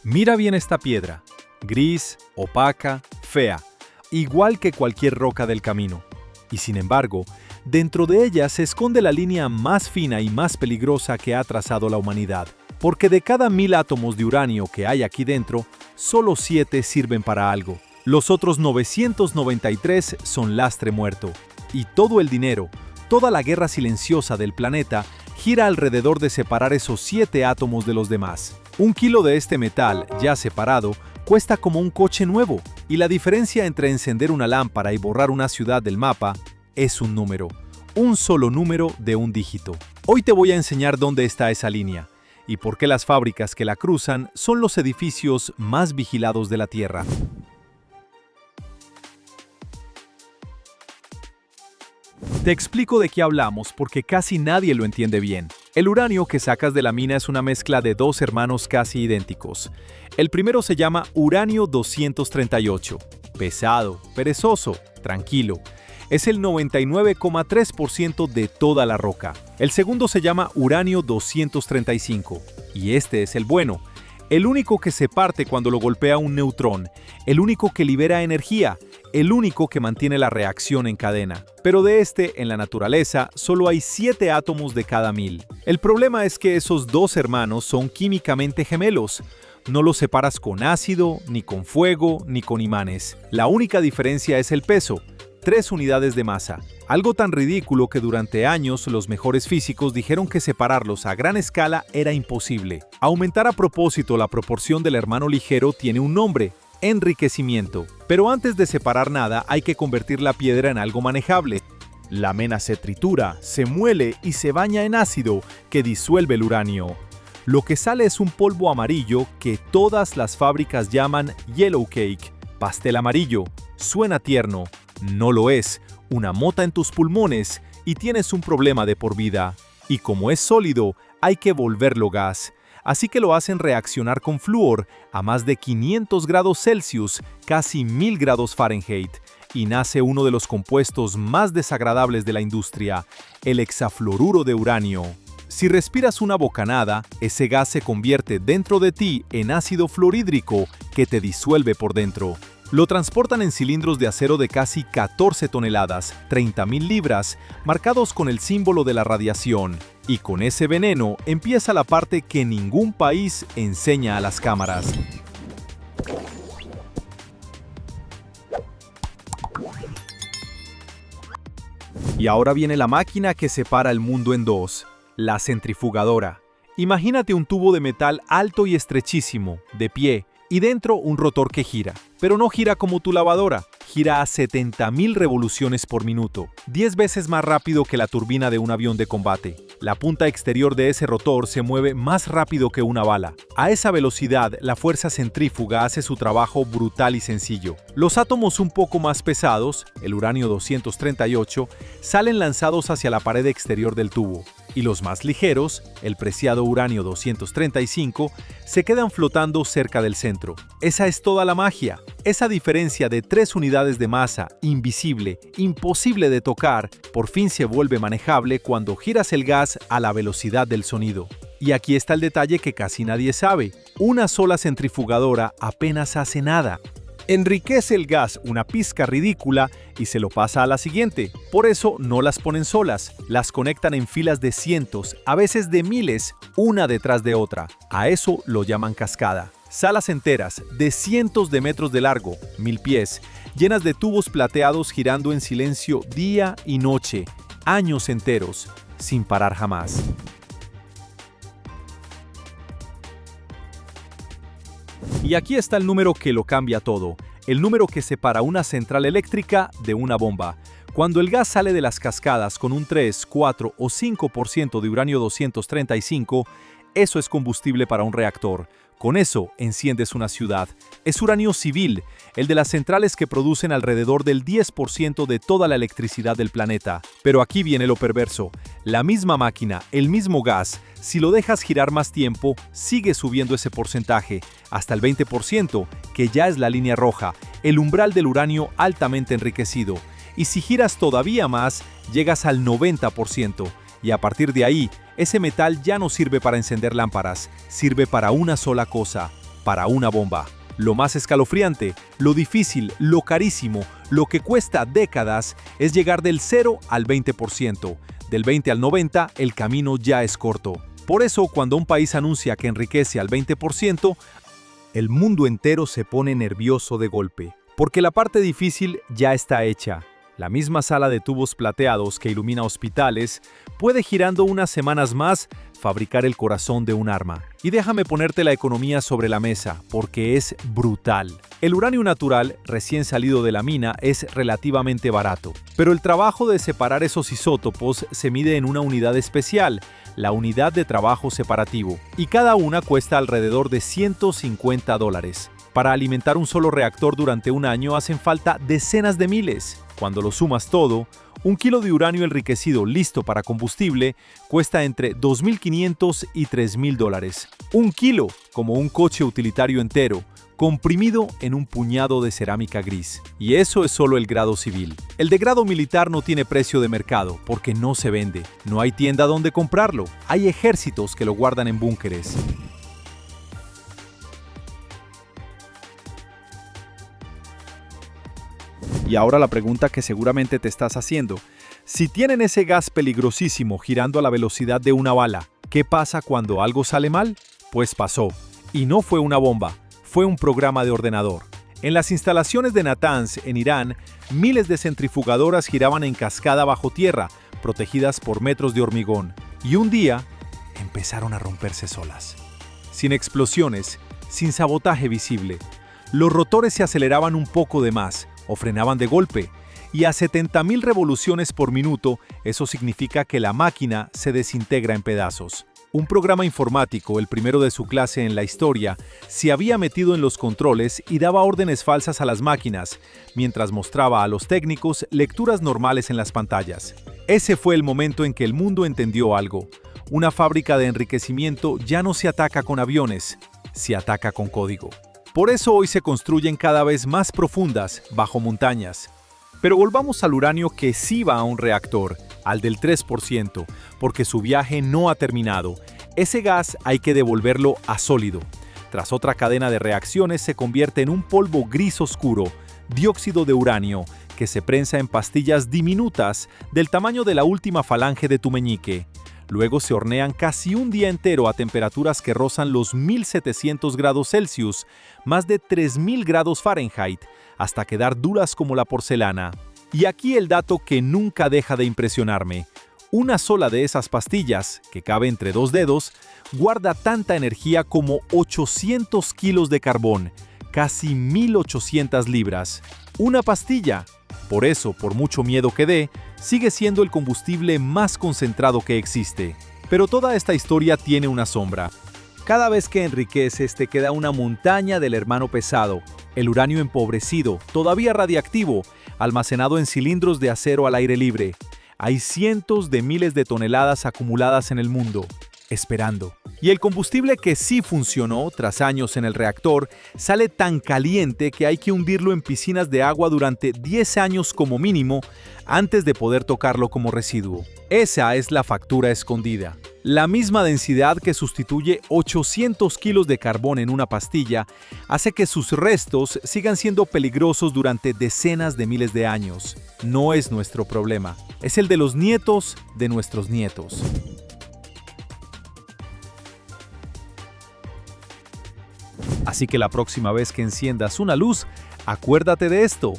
Mira bien esta piedra, gris, opaca, fea, igual que cualquier roca del camino. Y sin embargo, dentro de ella se esconde la línea más fina y más peligrosa que ha trazado la humanidad. Porque de cada 1000 átomos de uranio que hay aquí dentro, solo 7 sirven para algo. Los otros 993 son lastre muerto. Y todo el dinero, toda la guerra silenciosa del planeta, gira alrededor de separar esos 7 átomos de los demás. 1 kilo de este metal, ya separado, cuesta como un coche nuevo. Y la diferencia entre encender una lámpara y borrar una ciudad del mapa es un número. Un solo número de un dígito. Hoy te voy a enseñar dónde está esa línea y por qué las fábricas que la cruzan son los edificios más vigilados de la Tierra. Te explico de qué hablamos porque casi nadie lo entiende bien. El uranio que sacas de la mina es una mezcla de 2 hermanos casi idénticos. El primero se llama uranio 238. Pesado, perezoso, tranquilo. Es el 99,3% de toda la roca. El segundo se llama uranio 235. Y este es el bueno. El único que se parte cuando lo golpea un neutrón. El único que libera energía. El único que mantiene la reacción en cadena. Pero de este, en la naturaleza, solo hay 7 átomos de cada 1000. El problema es que esos 2 hermanos son químicamente gemelos. No los separas con ácido, ni con fuego, ni con imanes. La única diferencia es el peso. 3 unidades de masa. Algo tan ridículo que durante años los mejores físicos dijeron que separarlos a gran escala era imposible. Aumentar a propósito la proporción del hermano ligero tiene un nombre: enriquecimiento. Pero antes de separar nada hay que convertir la piedra en algo manejable. La mena se tritura, se muele y se baña en ácido que disuelve el uranio. Lo que sale es un polvo amarillo que todas las fábricas llaman yellow cake, pastel amarillo. Suena tierno. No lo es, una mota en tus pulmones y tienes un problema de por vida. Y como es sólido, hay que volverlo gas. Así que lo hacen reaccionar con flúor a más de 500 grados Celsius, casi 1000 grados Fahrenheit, y nace uno de los compuestos más desagradables de la industria, el hexafluoruro de uranio. Si respiras una bocanada, ese gas se convierte dentro de ti en ácido fluorhídrico que te disuelve por dentro. Lo transportan en cilindros de acero de casi 14 toneladas, 30.000 libras, marcados con el símbolo de la radiación. Y con ese veneno empieza la parte que ningún país enseña a las cámaras. Y ahora viene la máquina que separa el mundo en dos, la centrifugadora. Imagínate un tubo de metal alto y estrechísimo, de pie, y dentro un rotor que gira. Pero no gira como tu lavadora, gira a 70.000 revoluciones por minuto, 10 veces más rápido que la turbina de un avión de combate. La punta exterior de ese rotor se mueve más rápido que una bala. A esa velocidad, la fuerza centrífuga hace su trabajo brutal y sencillo. Los átomos un poco más pesados, el uranio 238, salen lanzados hacia la pared exterior del tubo. Y los más ligeros, el preciado uranio 235, se quedan flotando cerca del centro. Esa es toda la magia. Esa diferencia de 3 unidades de masa, invisible, imposible de tocar, por fin se vuelve manejable cuando giras el gas a la velocidad del sonido. Y aquí está el detalle que casi nadie sabe. Una sola centrifugadora apenas hace nada. Enriquece el gas una pizca ridícula y se lo pasa a la siguiente. Por eso no las ponen solas, las conectan en filas de cientos, a veces de miles, una detrás de otra. A eso lo llaman cascada. Salas enteras, de cientos de metros de largo, 1000 pies, llenas de tubos plateados girando en silencio día y noche, años enteros, sin parar jamás. Y aquí está el número que lo cambia todo, el número que separa una central eléctrica de una bomba. Cuando el gas sale de las cascadas con un 3, 4 o 5% de uranio 235, eso es combustible para un reactor. Con eso enciendes una ciudad. Es uranio civil, el de las centrales que producen alrededor del 10% de toda la electricidad del planeta. Pero aquí viene lo perverso. La misma máquina, el mismo gas, si lo dejas girar más tiempo, sigue subiendo ese porcentaje, hasta el 20%, que ya es la línea roja, el umbral del uranio altamente enriquecido. Y si giras todavía más, llegas al 90%. Y a partir de ahí, ese metal ya no sirve para encender lámparas, sirve para una sola cosa: para una bomba. Lo más escalofriante, lo difícil, lo carísimo, lo que cuesta décadas es llegar del 0 al 20%. Del 20 al 90, el camino ya es corto. Por eso, cuando un país anuncia que enriquece al 20%, el mundo entero se pone nervioso de golpe, porque la parte difícil ya está hecha. La misma sala de tubos plateados que ilumina hospitales puede, girando unas semanas más, fabricar el corazón de un arma. Y déjame ponerte la economía sobre la mesa, porque es brutal. El uranio natural, recién salido de la mina, es relativamente barato. Pero el trabajo de separar esos isótopos se mide en una unidad especial, la unidad de trabajo separativo, y cada una cuesta alrededor de $150. Para alimentar un solo reactor durante un año hacen falta decenas de miles. Cuando lo sumas todo, un kilo de uranio enriquecido listo para combustible cuesta entre $2.500 y $3.000. Un kilo, como un coche utilitario entero, comprimido en un puñado de cerámica gris. Y eso es solo el grado civil. El de grado militar no tiene precio de mercado porque no se vende. No hay tienda donde comprarlo. Hay ejércitos que lo guardan en búnkeres. Y ahora la pregunta que seguramente te estás haciendo. Si tienen ese gas peligrosísimo girando a la velocidad de una bala, ¿qué pasa cuando algo sale mal? Pues pasó. Y no fue una bomba, fue un programa de ordenador. En las instalaciones de Natanz, en Irán, miles de centrifugadoras giraban en cascada bajo tierra, protegidas por metros de hormigón. Y un día, empezaron a romperse solas. Sin explosiones, sin sabotaje visible. Los rotores se aceleraban un poco de más, o frenaban de golpe, y a 70.000 revoluciones por minuto, eso significa que la máquina se desintegra en pedazos. Un programa informático, el primero de su clase en la historia, se había metido en los controles y daba órdenes falsas a las máquinas, mientras mostraba a los técnicos lecturas normales en las pantallas. Ese fue el momento en que el mundo entendió algo. Una fábrica de enriquecimiento ya no se ataca con aviones, se ataca con código. Por eso hoy se construyen cada vez más profundas, bajo montañas. Pero volvamos al uranio que sí va a un reactor, al del 3%, porque su viaje no ha terminado. Ese gas hay que devolverlo a sólido. Tras otra cadena de reacciones se convierte en un polvo gris oscuro, dióxido de uranio, que se prensa en pastillas diminutas del tamaño de la última falange de tu meñique. Luego se hornean casi un día entero a temperaturas que rozan los 1.700 grados Celsius, más de 3.000 grados Fahrenheit, hasta quedar duras como la porcelana. Y aquí el dato que nunca deja de impresionarme. Una sola de esas pastillas, que cabe entre 2 dedos, guarda tanta energía como 800 kilos de carbón, casi 1.800 libras. Una pastilla. Por eso, por mucho miedo que dé, sigue siendo el combustible más concentrado que existe. Pero toda esta historia tiene una sombra. Cada vez que enriqueces te queda una montaña del hermano pesado, el uranio empobrecido, todavía radiactivo, almacenado en cilindros de acero al aire libre. Hay cientos de miles de toneladas acumuladas en el mundo, esperando. Y el combustible que sí funcionó, tras años en el reactor, sale tan caliente que hay que hundirlo en piscinas de agua durante 10 años como mínimo antes de poder tocarlo como residuo. Esa es la factura escondida. La misma densidad que sustituye 800 kilos de carbón en una pastilla hace que sus restos sigan siendo peligrosos durante decenas de miles de años. No es nuestro problema, es el de los nietos de nuestros nietos. Así que la próxima vez que enciendas una luz, acuérdate de esto,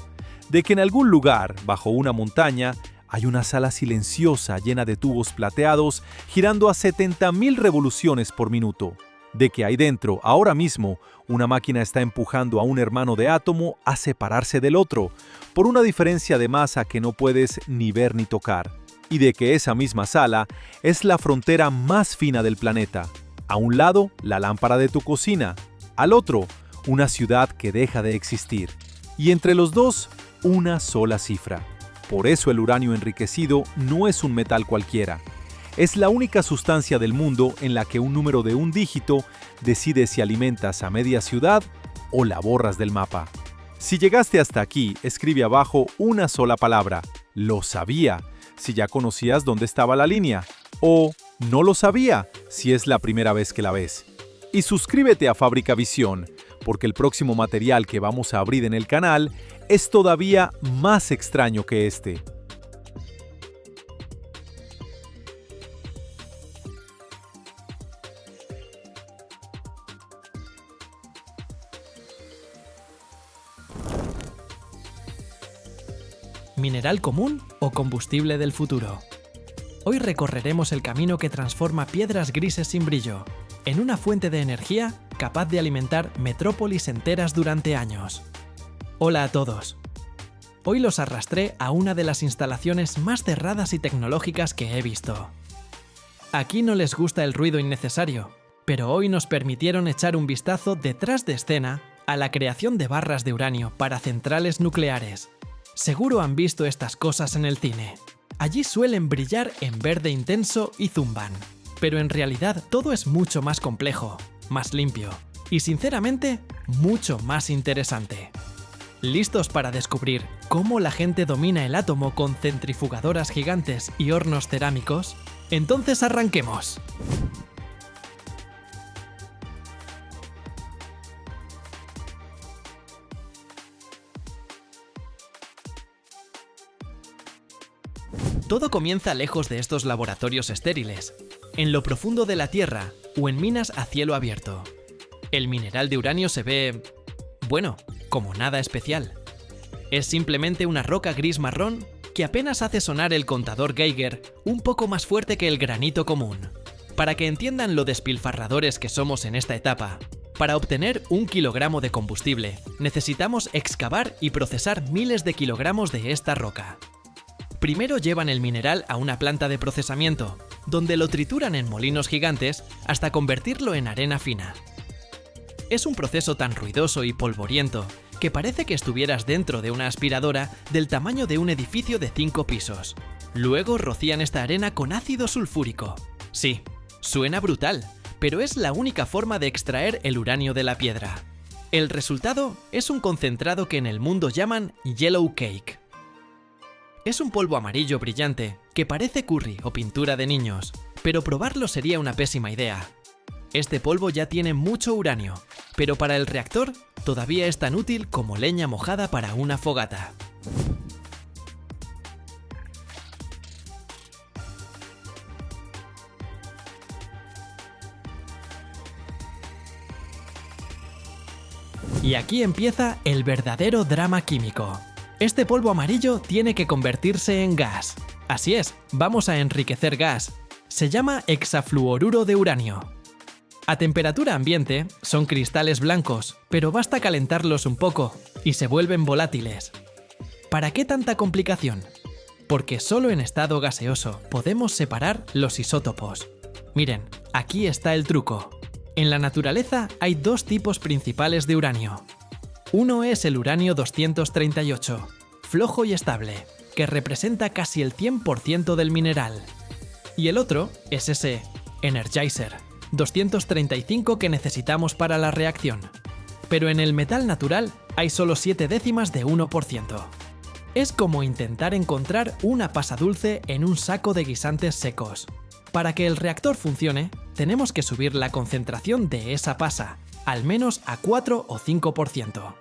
de que en algún lugar, bajo una montaña, hay una sala silenciosa llena de tubos plateados girando a 70.000 revoluciones por minuto. De que ahí dentro, ahora mismo, una máquina está empujando a un hermano de átomo a separarse del otro, por una diferencia de masa que no puedes ni ver ni tocar. Y de que esa misma sala es la frontera más fina del planeta. A un lado, la lámpara de tu cocina. Al otro, una ciudad que deja de existir. Y entre los dos, una sola cifra. Por eso el uranio enriquecido no es un metal cualquiera. Es la única sustancia del mundo en la que un número de un dígito decide si alimentas a media ciudad o la borras del mapa. Si llegaste hasta aquí, escribe abajo una sola palabra, lo sabía, si ya conocías dónde estaba la línea, o no lo sabía, si es la primera vez que la ves. Y suscríbete a Fábrica Visión, porque el próximo material que vamos a abrir en el canal es todavía más extraño que este. ¿Mineral común o combustible del futuro? Hoy recorreremos el camino que transforma piedras grises sin brillo en una fuente de energía capaz de alimentar metrópolis enteras durante años. Hola a todos. Hoy los arrastré a una de las instalaciones más cerradas y tecnológicas que he visto. Aquí no les gusta el ruido innecesario, pero hoy nos permitieron echar un vistazo detrás de escena a la creación de barras de uranio para centrales nucleares. Seguro han visto estas cosas en el cine. Allí suelen brillar en verde intenso y zumban. Pero en realidad todo es mucho más complejo, más limpio y sinceramente mucho más interesante. ¿Listos para descubrir cómo la gente domina el átomo con centrifugadoras gigantes y hornos cerámicos? Entonces arranquemos. Todo comienza lejos de estos laboratorios estériles, en lo profundo de la Tierra o en minas a cielo abierto. El mineral de uranio se ve, bueno, como nada especial. Es simplemente una roca gris-marrón que apenas hace sonar el contador Geiger un poco más fuerte que el granito común. Para que entiendan lo despilfarradores que somos en esta etapa, para obtener 1 kilogramo de combustible necesitamos excavar y procesar miles de kilogramos de esta roca. Primero llevan el mineral a una planta de procesamiento, donde lo trituran en molinos gigantes hasta convertirlo en arena fina. Es un proceso tan ruidoso y polvoriento que parece que estuvieras dentro de una aspiradora del tamaño de un edificio de 5 pisos. Luego rocían esta arena con ácido sulfúrico. Sí, suena brutal, pero es la única forma de extraer el uranio de la piedra. El resultado es un concentrado que en el mundo llaman yellow cake. Es un polvo amarillo brillante, que parece curry o pintura de niños, pero probarlo sería una pésima idea. Este polvo ya tiene mucho uranio, pero para el reactor todavía es tan útil como leña mojada para una fogata. Y aquí empieza el verdadero drama químico. Este polvo amarillo tiene que convertirse en gas. Así es, vamos a enriquecer gas. Se llama hexafluoruro de uranio. A temperatura ambiente son cristales blancos, pero basta calentarlos un poco y se vuelven volátiles. ¿Para qué tanta complicación? Porque solo en estado gaseoso podemos separar los isótopos. Miren, aquí está el truco. En la naturaleza hay dos tipos principales de uranio. Uno es el uranio 238, flojo y estable, que representa casi el 100% del mineral. Y el otro es ese Energizer 235 que necesitamos para la reacción. Pero en el metal natural hay solo 0,7%. Es como intentar encontrar una pasa dulce en un saco de guisantes secos. Para que el reactor funcione, tenemos que subir la concentración de esa pasa, al menos a 4 o 5%.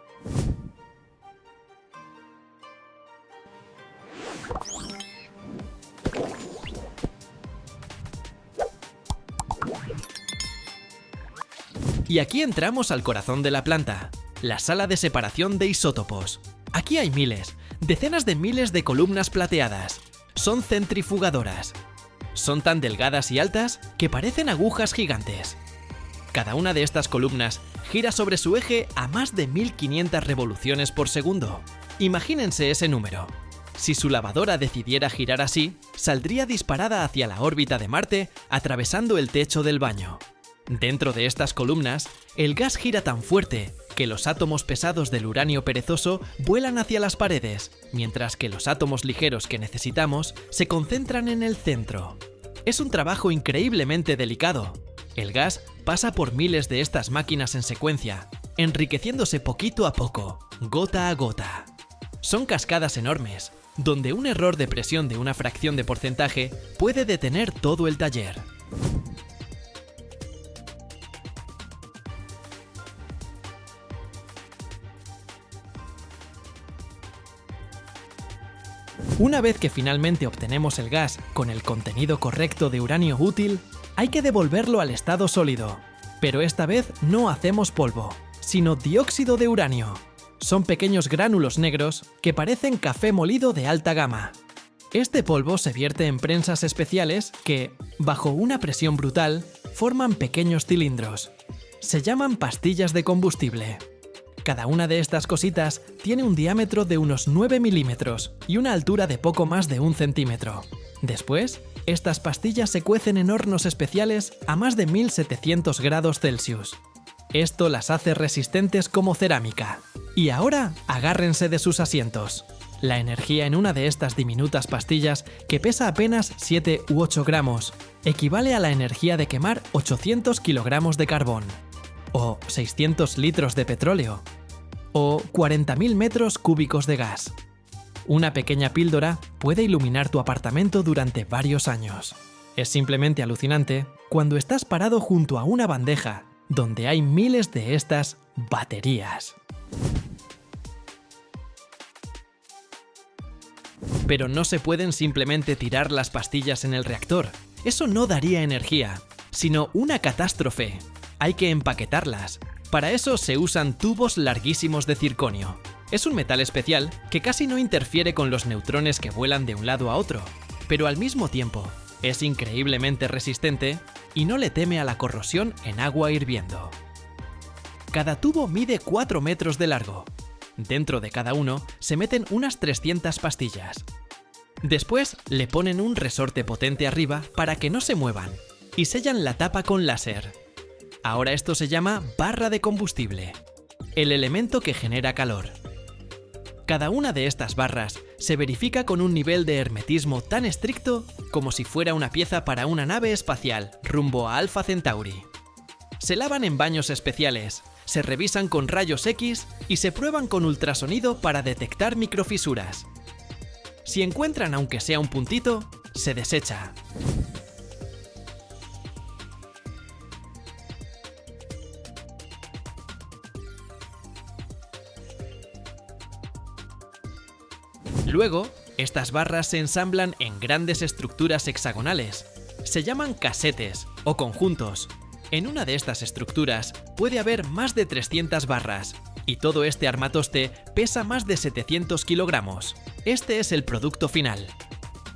Y aquí entramos al corazón de la planta, la sala de separación de isótopos. Aquí hay miles, decenas de miles de columnas plateadas. Son centrifugadoras. Son tan delgadas y altas que parecen agujas gigantes. Cada una de estas columnas gira sobre su eje a más de 1500 revoluciones por segundo. Imagínense ese número. Si su lavadora decidiera girar así, saldría disparada hacia la órbita de Marte, atravesando el techo del baño. Dentro de estas columnas, el gas gira tan fuerte que los átomos pesados del uranio perezoso vuelan hacia las paredes, mientras que los átomos ligeros que necesitamos se concentran en el centro. Es un trabajo increíblemente delicado. El gas pasa por miles de estas máquinas en secuencia, enriqueciéndose poquito a poco, gota a gota. Son cascadas enormes, donde un error de presión de una fracción de porcentaje puede detener todo el taller. Una vez que finalmente obtenemos el gas con el contenido correcto de uranio útil, hay que devolverlo al estado sólido. Pero esta vez no hacemos polvo, sino dióxido de uranio. Son pequeños gránulos negros que parecen café molido de alta gama. Este polvo se vierte en prensas especiales que, bajo una presión brutal, forman pequeños cilindros. Se llaman pastillas de combustible. Cada una de estas cositas tiene un diámetro de unos 9 milímetros y una altura de poco más de 1 centímetro. Después, estas pastillas se cuecen en hornos especiales a más de 1700 grados Celsius. Esto las hace resistentes como cerámica. Y ahora, agárrense de sus asientos. La energía en una de estas diminutas pastillas, que pesa apenas 7 u 8 gramos, equivale a la energía de quemar 800 kilogramos de carbón, o 600 litros de petróleo, o 40.000 metros cúbicos de gas. Una pequeña píldora puede iluminar tu apartamento durante varios años. Es simplemente alucinante cuando estás parado junto a una bandeja donde hay miles de estas baterías. Pero no se pueden simplemente tirar las pastillas en el reactor. Eso no daría energía, sino una catástrofe. Hay que empaquetarlas. Para eso se usan tubos larguísimos de circonio. Es un metal especial que casi no interfiere con los neutrones que vuelan de un lado a otro, pero al mismo tiempo es increíblemente resistente y no le teme a la corrosión en agua hirviendo. Cada tubo mide 4 metros de largo. Dentro de cada uno se meten unas 300 pastillas. Después le ponen un resorte potente arriba para que no se muevan y sellan la tapa con láser. Ahora esto se llama barra de combustible, el elemento que genera calor. Cada una de estas barras se verifica con un nivel de hermetismo tan estricto como si fuera una pieza para una nave espacial rumbo a Alpha Centauri. Se lavan en baños especiales, se revisan con rayos X y se prueban con ultrasonido para detectar microfisuras. Si encuentran aunque sea un puntito, se desecha. Luego, estas barras se ensamblan en grandes estructuras hexagonales. Se llaman casetes o conjuntos. En una de estas estructuras puede haber más de 300 barras, y todo este armatoste pesa más de 700 kilogramos. Este es el producto final.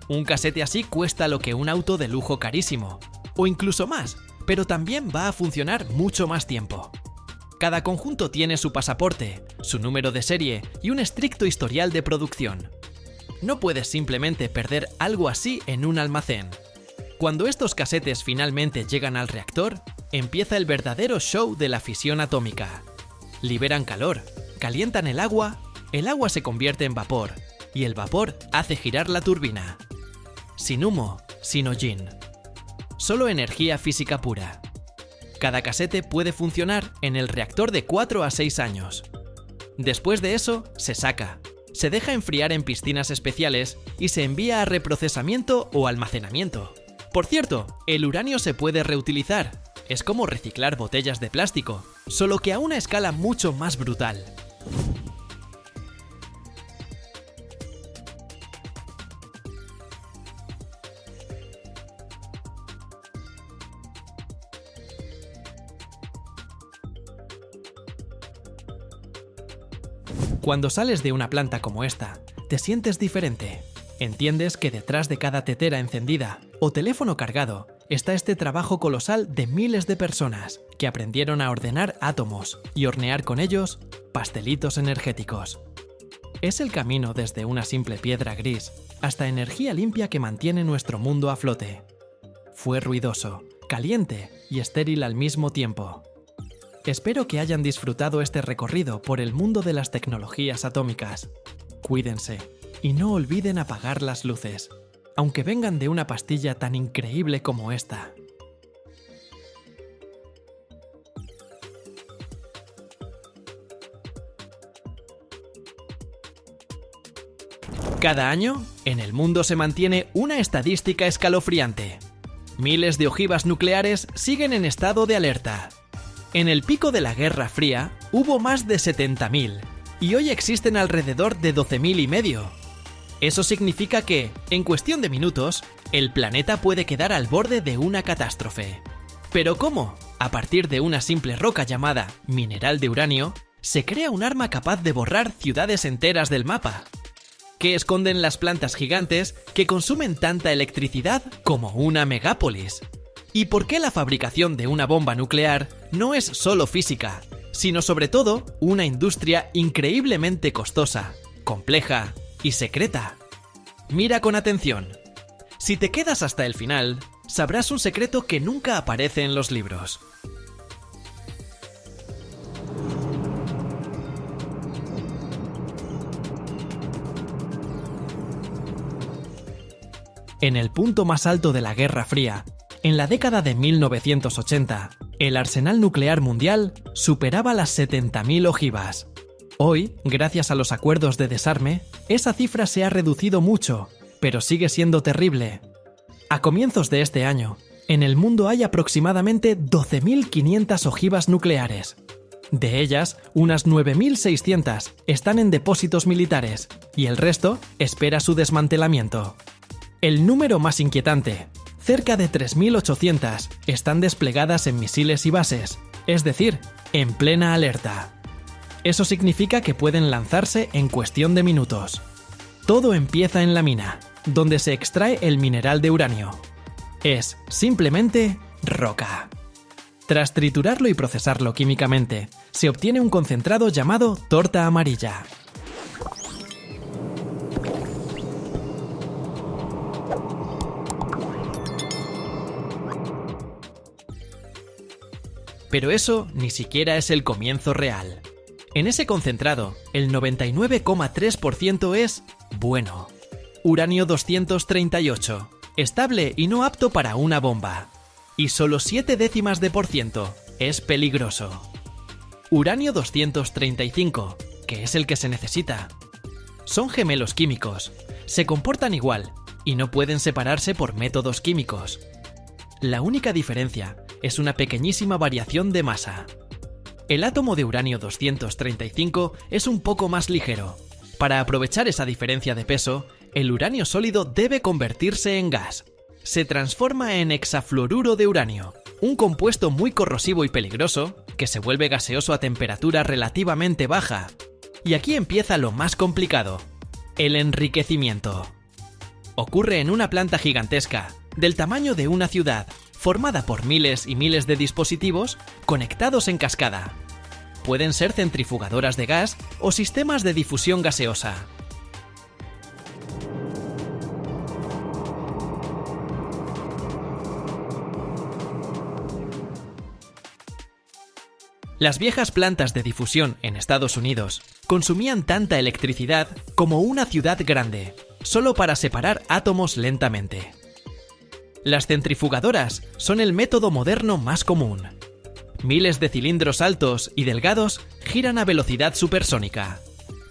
Un casete así cuesta lo que un auto de lujo carísimo, o incluso más, pero también va a funcionar mucho más tiempo. Cada conjunto tiene su pasaporte, su número de serie y un estricto historial de producción. No puedes simplemente perder algo así en un almacén. Cuando estos casetes finalmente llegan al reactor, empieza el verdadero show de la fisión atómica. Liberan calor, calientan el agua se convierte en vapor, y el vapor hace girar la turbina. Sin humo, sin hollín. Solo energía física pura. Cada casete puede funcionar en el reactor de 4 a 6 años. Después de eso, se saca. Se deja enfriar en piscinas especiales y se envía a reprocesamiento o almacenamiento. Por cierto, el uranio se puede reutilizar. Es como reciclar botellas de plástico, solo que a una escala mucho más brutal. Cuando sales de una planta como esta, te sientes diferente. Entiendes que detrás de cada tetera encendida o teléfono cargado está este trabajo colosal de miles de personas que aprendieron a ordenar átomos y hornear con ellos pastelitos energéticos. Es el camino desde una simple piedra gris hasta energía limpia que mantiene nuestro mundo a flote. Fue ruidoso, caliente y estéril al mismo tiempo. Espero que hayan disfrutado este recorrido por el mundo de las tecnologías atómicas. Cuídense y no olviden apagar las luces, aunque vengan de una pastilla tan increíble como esta. Cada año, en el mundo se mantiene una estadística escalofriante. Miles de ojivas nucleares siguen en estado de alerta. En el pico de la Guerra Fría hubo más de 70.000 y hoy existen alrededor de 12.500. Eso significa que, en cuestión de minutos, el planeta puede quedar al borde de una catástrofe. ¿Pero cómo? A partir de una simple roca llamada mineral de uranio, se crea un arma capaz de borrar ciudades enteras del mapa. ¿Qué esconden las plantas gigantes que consumen tanta electricidad como una megápolis? ¿Y por qué la fabricación de una bomba nuclear no es solo física, sino sobre todo una industria increíblemente costosa, compleja y secreta? Mira con atención. Si te quedas hasta el final, sabrás un secreto que nunca aparece en los libros. En el punto más alto de la Guerra Fría, en la década de 1980, el arsenal nuclear mundial superaba las 70.000 ojivas. Hoy, gracias a los acuerdos de desarme, esa cifra se ha reducido mucho, pero sigue siendo terrible. A comienzos de este año, en el mundo hay aproximadamente 12.500 ojivas nucleares. De ellas, unas 9.600 están en depósitos militares y el resto espera su desmantelamiento. El número más inquietante, cerca de 3.800, están desplegadas en misiles y bases, es decir, en plena alerta. Eso significa que pueden lanzarse en cuestión de minutos. Todo empieza en la mina, donde se extrae el mineral de uranio. Es simplemente roca. Tras triturarlo y procesarlo químicamente, se obtiene un concentrado llamado torta amarilla. Pero eso ni siquiera es el comienzo real. En ese concentrado, el 99,3% es bueno. Uranio 238, estable y no apto para una bomba. Y solo 0,7% es peligroso. Uranio 235, que es el que se necesita. Son gemelos químicos, se comportan igual y no pueden separarse por métodos químicos. La única diferencia es una pequeñísima variación de masa. El átomo de uranio 235 es un poco más ligero. Para aprovechar esa diferencia de peso, el uranio sólido debe convertirse en gas. Se transforma en hexafluoruro de uranio, un compuesto muy corrosivo y peligroso que se vuelve gaseoso a temperatura relativamente baja. Y aquí empieza lo más complicado: el enriquecimiento. Ocurre en una planta gigantesca, del tamaño de una ciudad, formada por miles y miles de dispositivos conectados en cascada. Pueden ser centrifugadoras de gas o sistemas de difusión gaseosa. Las viejas plantas de difusión en Estados Unidos consumían tanta electricidad como una ciudad grande, solo para separar átomos lentamente. Las centrifugadoras son el método moderno más común. Miles de cilindros altos y delgados giran a velocidad supersónica.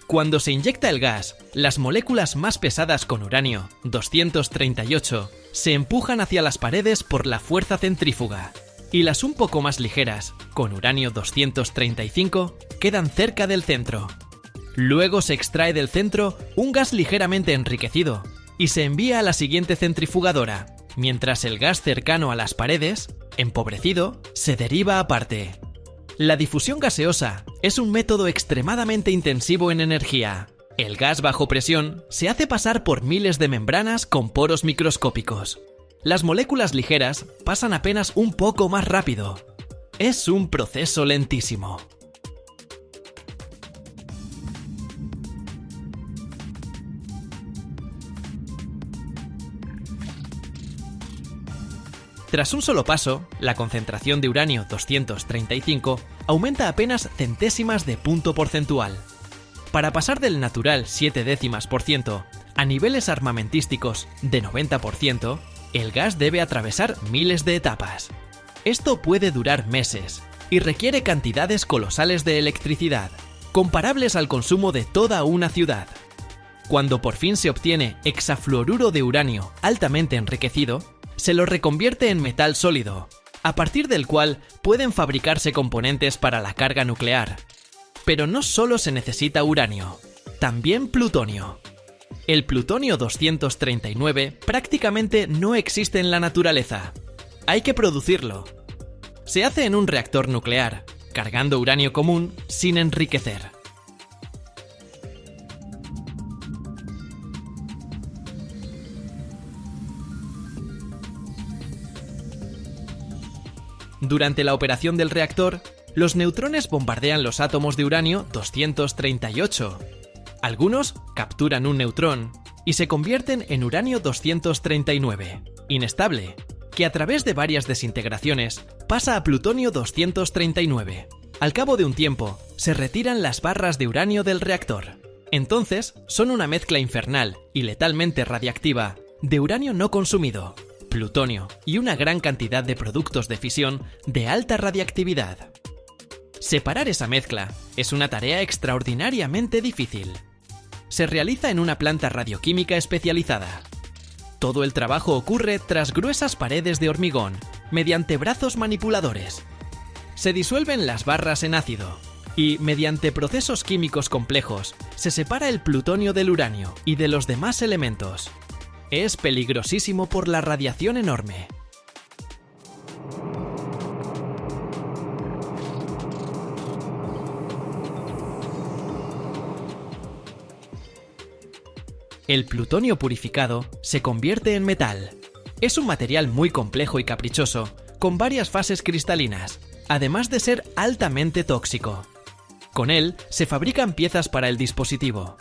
Cuando se inyecta el gas, las moléculas más pesadas con uranio 238 se empujan hacia las paredes por la fuerza centrífuga, y las un poco más ligeras, con uranio 235, quedan cerca del centro. Luego se extrae del centro un gas ligeramente enriquecido y se envía a la siguiente centrifugadora, mientras el gas cercano a las paredes, empobrecido, se deriva aparte. La difusión gaseosa es un método extremadamente intensivo en energía. El gas bajo presión se hace pasar por miles de membranas con poros microscópicos. Las moléculas ligeras pasan apenas un poco más rápido. Es un proceso lentísimo. Tras un solo paso, la concentración de uranio 235 aumenta apenas centésimas de punto porcentual. Para pasar del natural 0,7% a niveles armamentísticos de 90%, el gas debe atravesar miles de etapas. Esto puede durar meses y requiere cantidades colosales de electricidad, comparables al consumo de toda una ciudad. Cuando por fin se obtiene hexafluoruro de uranio altamente enriquecido, se lo reconvierte en metal sólido, a partir del cual pueden fabricarse componentes para la carga nuclear. Pero no solo se necesita uranio, también plutonio. El plutonio 239 prácticamente no existe en la naturaleza. Hay que producirlo. Se hace en un reactor nuclear, cargando uranio común sin enriquecer. Durante la operación del reactor, los neutrones bombardean los átomos de uranio 238. Algunos capturan un neutrón y se convierten en uranio 239, inestable, que a través de varias desintegraciones pasa a plutonio 239. Al cabo de un tiempo, se retiran las barras de uranio del reactor. Entonces, son una mezcla infernal y letalmente radiactiva de uranio no consumido, plutonio y una gran cantidad de productos de fisión de alta radiactividad. Separar esa mezcla es una tarea extraordinariamente difícil. Se realiza en una planta radioquímica especializada. Todo el trabajo ocurre tras gruesas paredes de hormigón, mediante brazos manipuladores. Se disuelven las barras en ácido y, mediante procesos químicos complejos, se separa el plutonio del uranio y de los demás elementos. Es peligrosísimo por la radiación enorme. El plutonio purificado se convierte en metal. Es un material muy complejo y caprichoso, con varias fases cristalinas, además de ser altamente tóxico. Con él se fabrican piezas para el dispositivo.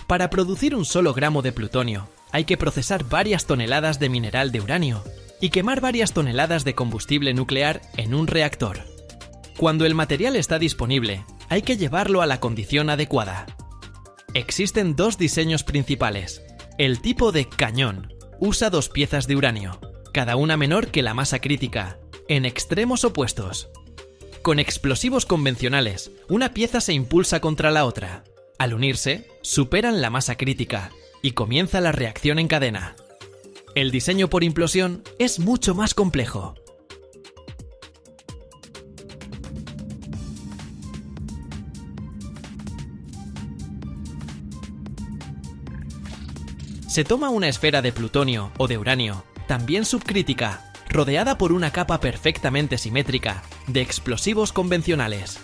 Para producir un solo gramo de plutonio, hay que procesar varias toneladas de mineral de uranio y quemar varias toneladas de combustible nuclear en un reactor. Cuando el material está disponible, hay que llevarlo a la condición adecuada. Existen dos diseños principales. El tipo de cañón usa 2 piezas de uranio, cada una menor que la masa crítica, en extremos opuestos. Con explosivos convencionales, una pieza se impulsa contra la otra. Al unirse, superan la masa crítica y comienza la reacción en cadena. El diseño por implosión es mucho más complejo. Se toma una esfera de plutonio o de uranio, también subcrítica, rodeada por una capa perfectamente simétrica de explosivos convencionales.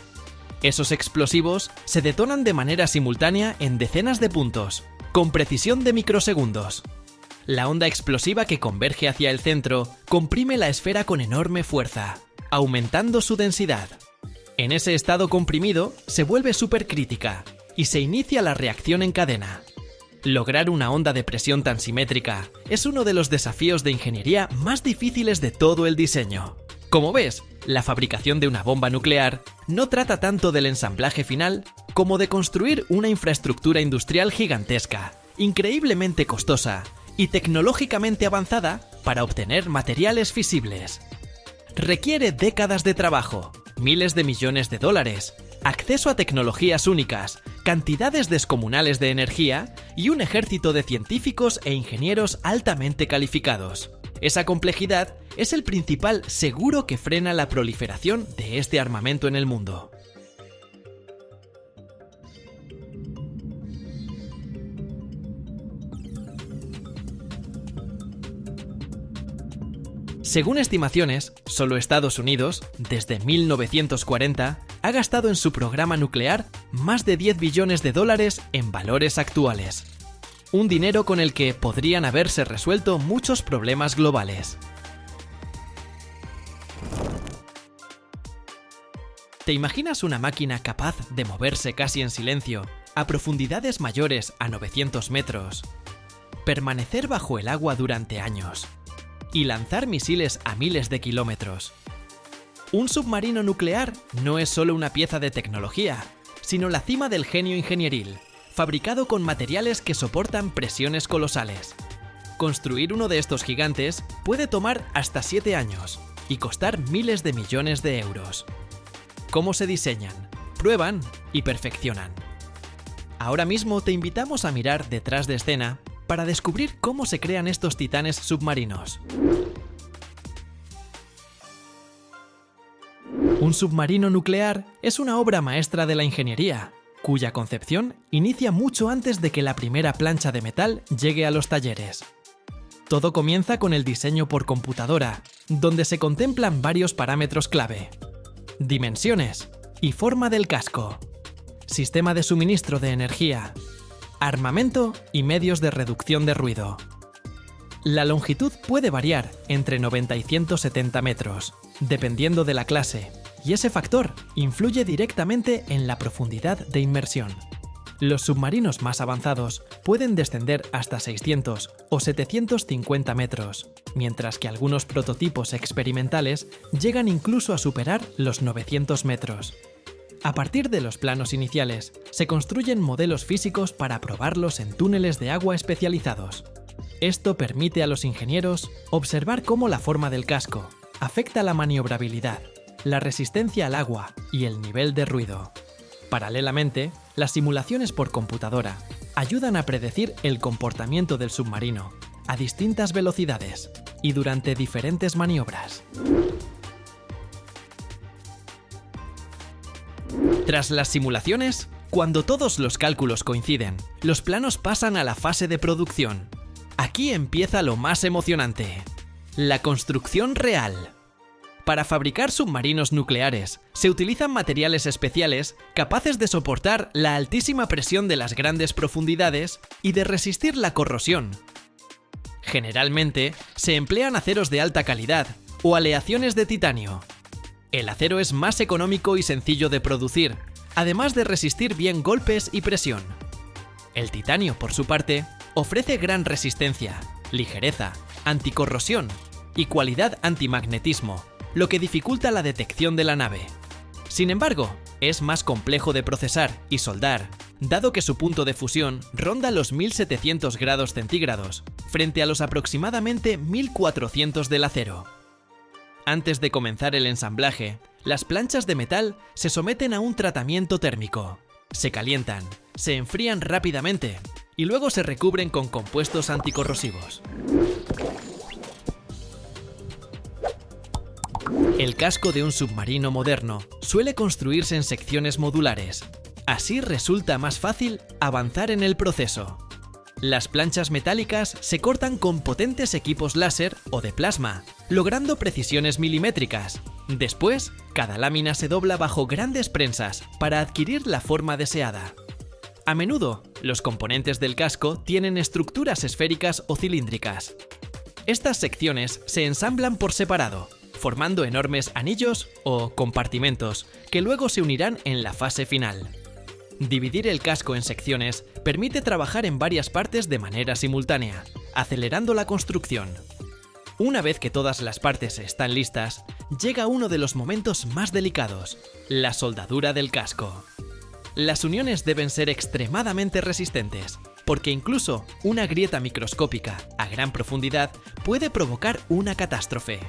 Esos explosivos se detonan de manera simultánea en decenas de puntos, con precisión de microsegundos. La onda explosiva que converge hacia el centro comprime la esfera con enorme fuerza, aumentando su densidad. En ese estado comprimido se vuelve supercrítica y se inicia la reacción en cadena. Lograr una onda de presión tan simétrica es uno de los desafíos de ingeniería más difíciles de todo el diseño. Como ves, la fabricación de una bomba nuclear no trata tanto del ensamblaje final como de construir una infraestructura industrial gigantesca, increíblemente costosa y tecnológicamente avanzada para obtener materiales fisibles. Requiere décadas de trabajo, miles de millones de dólares, acceso a tecnologías únicas, cantidades descomunales de energía y un ejército de científicos e ingenieros altamente calificados. Esa complejidad es el principal seguro que frena la proliferación de este armamento en el mundo. Según estimaciones, solo Estados Unidos, desde 1940, ha gastado en su programa nuclear más de 10 billones de dólares en valores actuales. Un dinero con el que podrían haberse resuelto muchos problemas globales. ¿Te imaginas una máquina capaz de moverse casi en silencio a profundidades mayores a 900 metros, permanecer bajo el agua durante años y lanzar misiles a miles de kilómetros? Un submarino nuclear no es solo una pieza de tecnología, sino la cima del genio ingenieril, fabricado con materiales que soportan presiones colosales. Construir uno de estos gigantes puede tomar hasta 7 años y costar miles de millones de euros. ¿Cómo se diseñan, prueban y perfeccionan? Ahora mismo te invitamos a mirar detrás de escena para descubrir cómo se crean estos titanes submarinos. Un submarino nuclear es una obra maestra de la ingeniería. cuya concepción inicia mucho antes de que la primera plancha de metal llegue a los talleres. Todo comienza con el diseño por computadora, donde se contemplan varios parámetros clave: dimensiones y forma del casco, sistema de suministro de energía, armamento y medios de reducción de ruido. La longitud puede variar entre 90 y 170 metros, dependiendo de la clase, y ese factor influye directamente en la profundidad de inmersión. Los submarinos más avanzados pueden descender hasta 600 o 750 metros, mientras que algunos prototipos experimentales llegan incluso a superar los 900 metros. A partir de los planos iniciales, se construyen modelos físicos para probarlos en túneles de agua especializados. Esto permite a los ingenieros observar cómo la forma del casco afecta la maniobrabilidad, la resistencia al agua y el nivel de ruido. Paralelamente, las simulaciones por computadora ayudan a predecir el comportamiento del submarino a distintas velocidades y durante diferentes maniobras. Tras las simulaciones, cuando todos los cálculos coinciden, los planos pasan a la fase de producción. Aquí empieza lo más emocionante: la construcción real. Para fabricar submarinos nucleares, se utilizan materiales especiales capaces de soportar la altísima presión de las grandes profundidades y de resistir la corrosión. Generalmente, se emplean aceros de alta calidad o aleaciones de titanio. El acero es más económico y sencillo de producir, además de resistir bien golpes y presión. El titanio, por su parte, ofrece gran resistencia, ligereza, anticorrosión y cualidad antimagnetismo, lo que dificulta la detección de la nave. Sin embargo, es más complejo de procesar y soldar, dado que su punto de fusión ronda los 1700 grados centígrados, frente a los aproximadamente 1400 del acero. Antes de comenzar el ensamblaje, las planchas de metal se someten a un tratamiento térmico. Se calientan, se enfrían rápidamente y luego se recubren con compuestos anticorrosivos. El casco de un submarino moderno suele construirse en secciones modulares. Así resulta más fácil avanzar en el proceso. Las planchas metálicas se cortan con potentes equipos láser o de plasma, logrando precisiones milimétricas. Después, cada lámina se dobla bajo grandes prensas para adquirir la forma deseada. A menudo, los componentes del casco tienen estructuras esféricas o cilíndricas. Estas secciones se ensamblan por separado, formando enormes anillos o compartimentos que luego se unirán en la fase final. Dividir el casco en secciones permite trabajar en varias partes de manera simultánea, acelerando la construcción. Una vez que todas las partes están listas, llega uno de los momentos más delicados: la soldadura del casco. Las uniones deben ser extremadamente resistentes, porque incluso una grieta microscópica a gran profundidad puede provocar una catástrofe.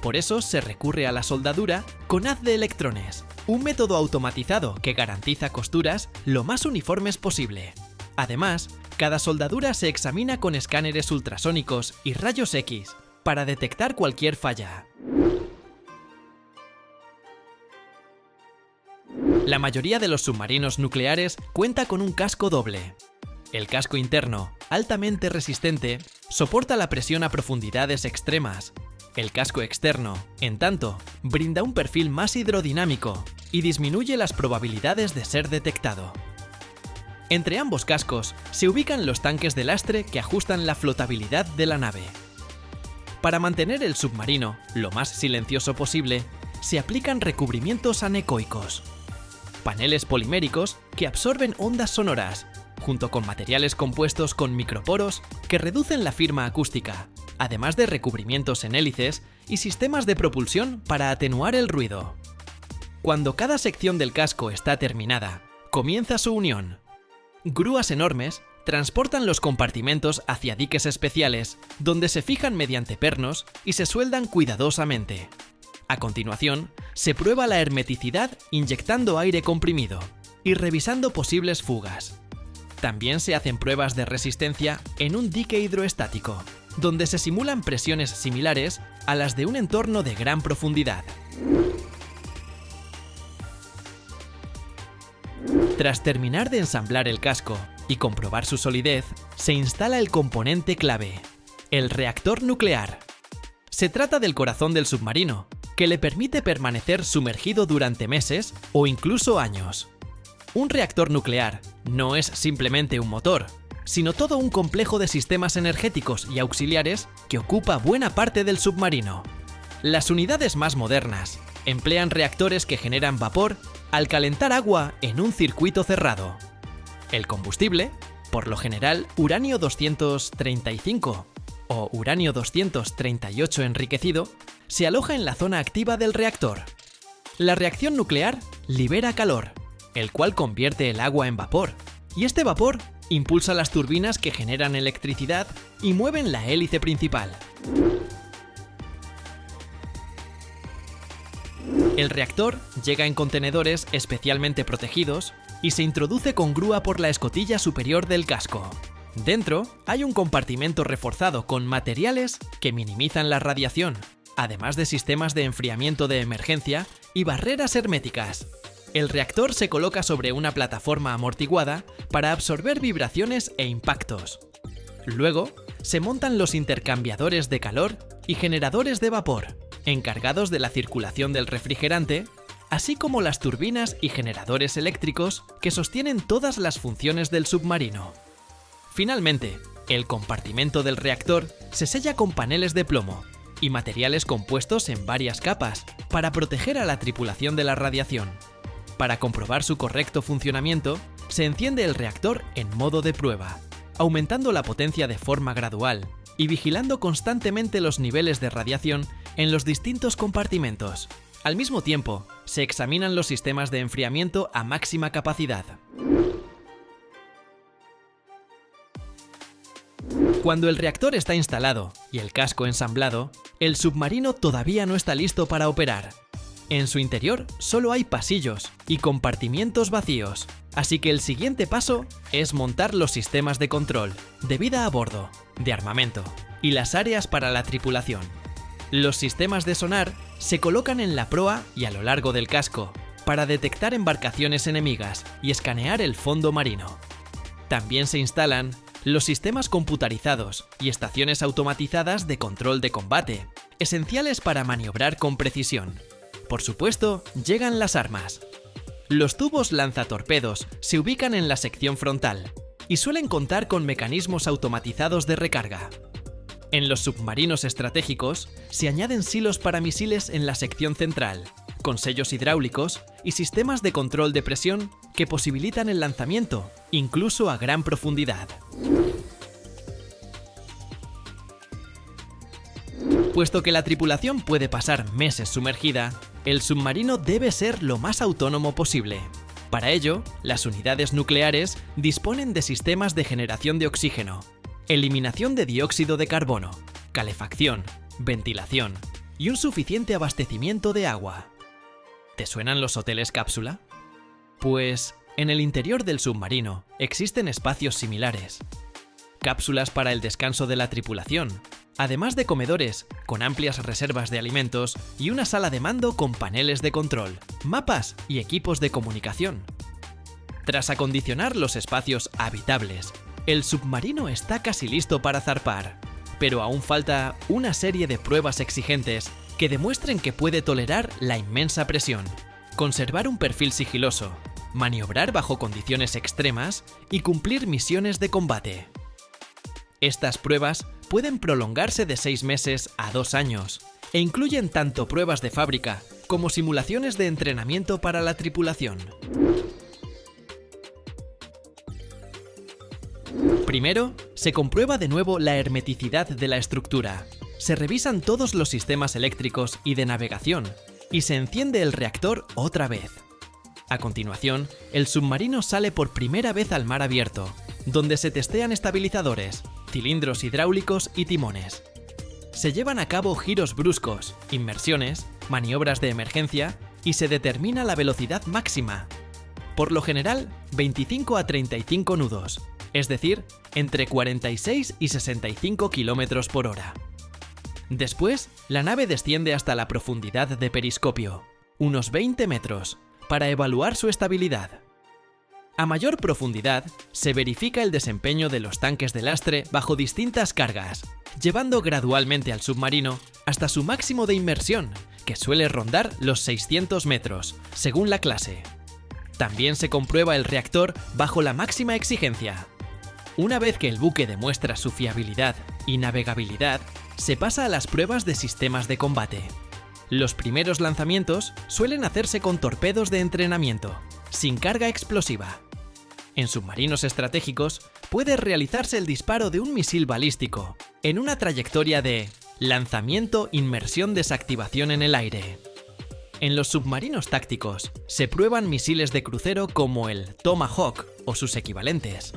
Por eso se recurre a la soldadura con haz de electrones, un método automatizado que garantiza costuras lo más uniformes posible. Además, cada soldadura se examina con escáneres ultrasónicos y rayos X para detectar cualquier falla. La mayoría de los submarinos nucleares cuenta con un casco doble. El casco interno, altamente resistente, soporta la presión a profundidades extremas. El casco externo, en tanto, brinda un perfil más hidrodinámico y disminuye las probabilidades de ser detectado. Entre ambos cascos se ubican los tanques de lastre que ajustan la flotabilidad de la nave. Para mantener el submarino lo más silencioso posible, se aplican recubrimientos anecoicos, paneles poliméricos que absorben ondas sonoras, junto con materiales compuestos con microporos que reducen la firma acústica, además de recubrimientos en hélices y sistemas de propulsión para atenuar el ruido. Cuando cada sección del casco está terminada, comienza su unión. Grúas enormes transportan los compartimentos hacia diques especiales, donde se fijan mediante pernos y se sueldan cuidadosamente. A continuación, se prueba la hermeticidad inyectando aire comprimido y revisando posibles fugas. También se hacen pruebas de resistencia en un dique hidroestático, donde se simulan presiones similares a las de un entorno de gran profundidad. Tras terminar de ensamblar el casco y comprobar su solidez, se instala el componente clave, el reactor nuclear. Se trata del corazón del submarino, que le permite permanecer sumergido durante meses o incluso años. Un reactor nuclear no es simplemente un motor, sino todo un complejo de sistemas energéticos y auxiliares que ocupa buena parte del submarino. Las unidades más modernas emplean reactores que generan vapor al calentar agua en un circuito cerrado. El combustible, por lo general uranio-235 o uranio-238 enriquecido, se aloja en la zona activa del reactor. La reacción nuclear libera calor, el cual convierte el agua en vapor, y este vapor impulsa las turbinas que generan electricidad y mueven la hélice principal. El reactor llega en contenedores especialmente protegidos y se introduce con grúa por la escotilla superior del casco. Dentro hay un compartimento reforzado con materiales que minimizan la radiación, además de sistemas de enfriamiento de emergencia y barreras herméticas. El reactor se coloca sobre una plataforma amortiguada para absorber vibraciones e impactos. Luego, se montan los intercambiadores de calor y generadores de vapor, encargados de la circulación del refrigerante, así como las turbinas y generadores eléctricos que sostienen todas las funciones del submarino. Finalmente, el compartimento del reactor se sella con paneles de plomo y materiales compuestos en varias capas para proteger a la tripulación de la radiación. Para comprobar su correcto funcionamiento, se enciende el reactor en modo de prueba, aumentando la potencia de forma gradual y vigilando constantemente los niveles de radiación en los distintos compartimentos. Al mismo tiempo, se examinan los sistemas de enfriamiento a máxima capacidad. Cuando el reactor está instalado y el casco ensamblado, el submarino todavía no está listo para operar. En su interior solo hay pasillos y compartimientos vacíos, así que el siguiente paso es montar los sistemas de control, de vida a bordo, de armamento y las áreas para la tripulación. Los sistemas de sonar se colocan en la proa y a lo largo del casco para detectar embarcaciones enemigas y escanear el fondo marino. También se instalan los sistemas computarizados y estaciones automatizadas de control de combate, esenciales para maniobrar con precisión. Por supuesto, llegan las armas. Los tubos lanzatorpedos se ubican en la sección frontal y suelen contar con mecanismos automatizados de recarga. En los submarinos estratégicos se añaden silos para misiles en la sección central, con sellos hidráulicos y sistemas de control de presión que posibilitan el lanzamiento, incluso a gran profundidad. Puesto que la tripulación puede pasar meses sumergida, el submarino debe ser lo más autónomo posible. Para ello, las unidades nucleares disponen de sistemas de generación de oxígeno, eliminación de dióxido de carbono, calefacción, ventilación y un suficiente abastecimiento de agua. ¿Te suenan los hoteles cápsula? Pues en el interior del submarino existen espacios similares. Cápsulas para el descanso de la tripulación, además de comedores con amplias reservas de alimentos y una sala de mando con paneles de control, mapas y equipos de comunicación. Tras acondicionar los espacios habitables, el submarino está casi listo para zarpar, pero aún falta una serie de pruebas exigentes que demuestren que puede tolerar la inmensa presión, conservar un perfil sigiloso, maniobrar bajo condiciones extremas y cumplir misiones de combate. Estas pruebas pueden prolongarse de 6 meses a 2 años e incluyen tanto pruebas de fábrica como simulaciones de entrenamiento para la tripulación. Primero, se comprueba de nuevo la hermeticidad de la estructura, se revisan todos los sistemas eléctricos y de navegación, y se enciende el reactor otra vez. A continuación, el submarino sale por primera vez al mar abierto, donde se testean estabilizadores, cilindros hidráulicos y timones. Se llevan a cabo giros bruscos, inmersiones, maniobras de emergencia y se determina la velocidad máxima. Por lo general, 25 a 35 nudos, es decir, entre 46 y 65 km por hora. Después, la nave desciende hasta la profundidad de periscopio, unos 20 metros, para evaluar su estabilidad. A mayor profundidad, se verifica el desempeño de los tanques de lastre bajo distintas cargas, llevando gradualmente al submarino hasta su máximo de inmersión, que suele rondar los 600 metros, según la clase. También se comprueba el reactor bajo la máxima exigencia. Una vez que el buque demuestra su fiabilidad y navegabilidad, se pasa a las pruebas de sistemas de combate. Los primeros lanzamientos suelen hacerse con torpedos de entrenamiento, sin carga explosiva. En submarinos estratégicos puede realizarse el disparo de un misil balístico en una trayectoria de lanzamiento, inmersión, desactivación en el aire. En los submarinos tácticos se prueban misiles de crucero como el Tomahawk o sus equivalentes.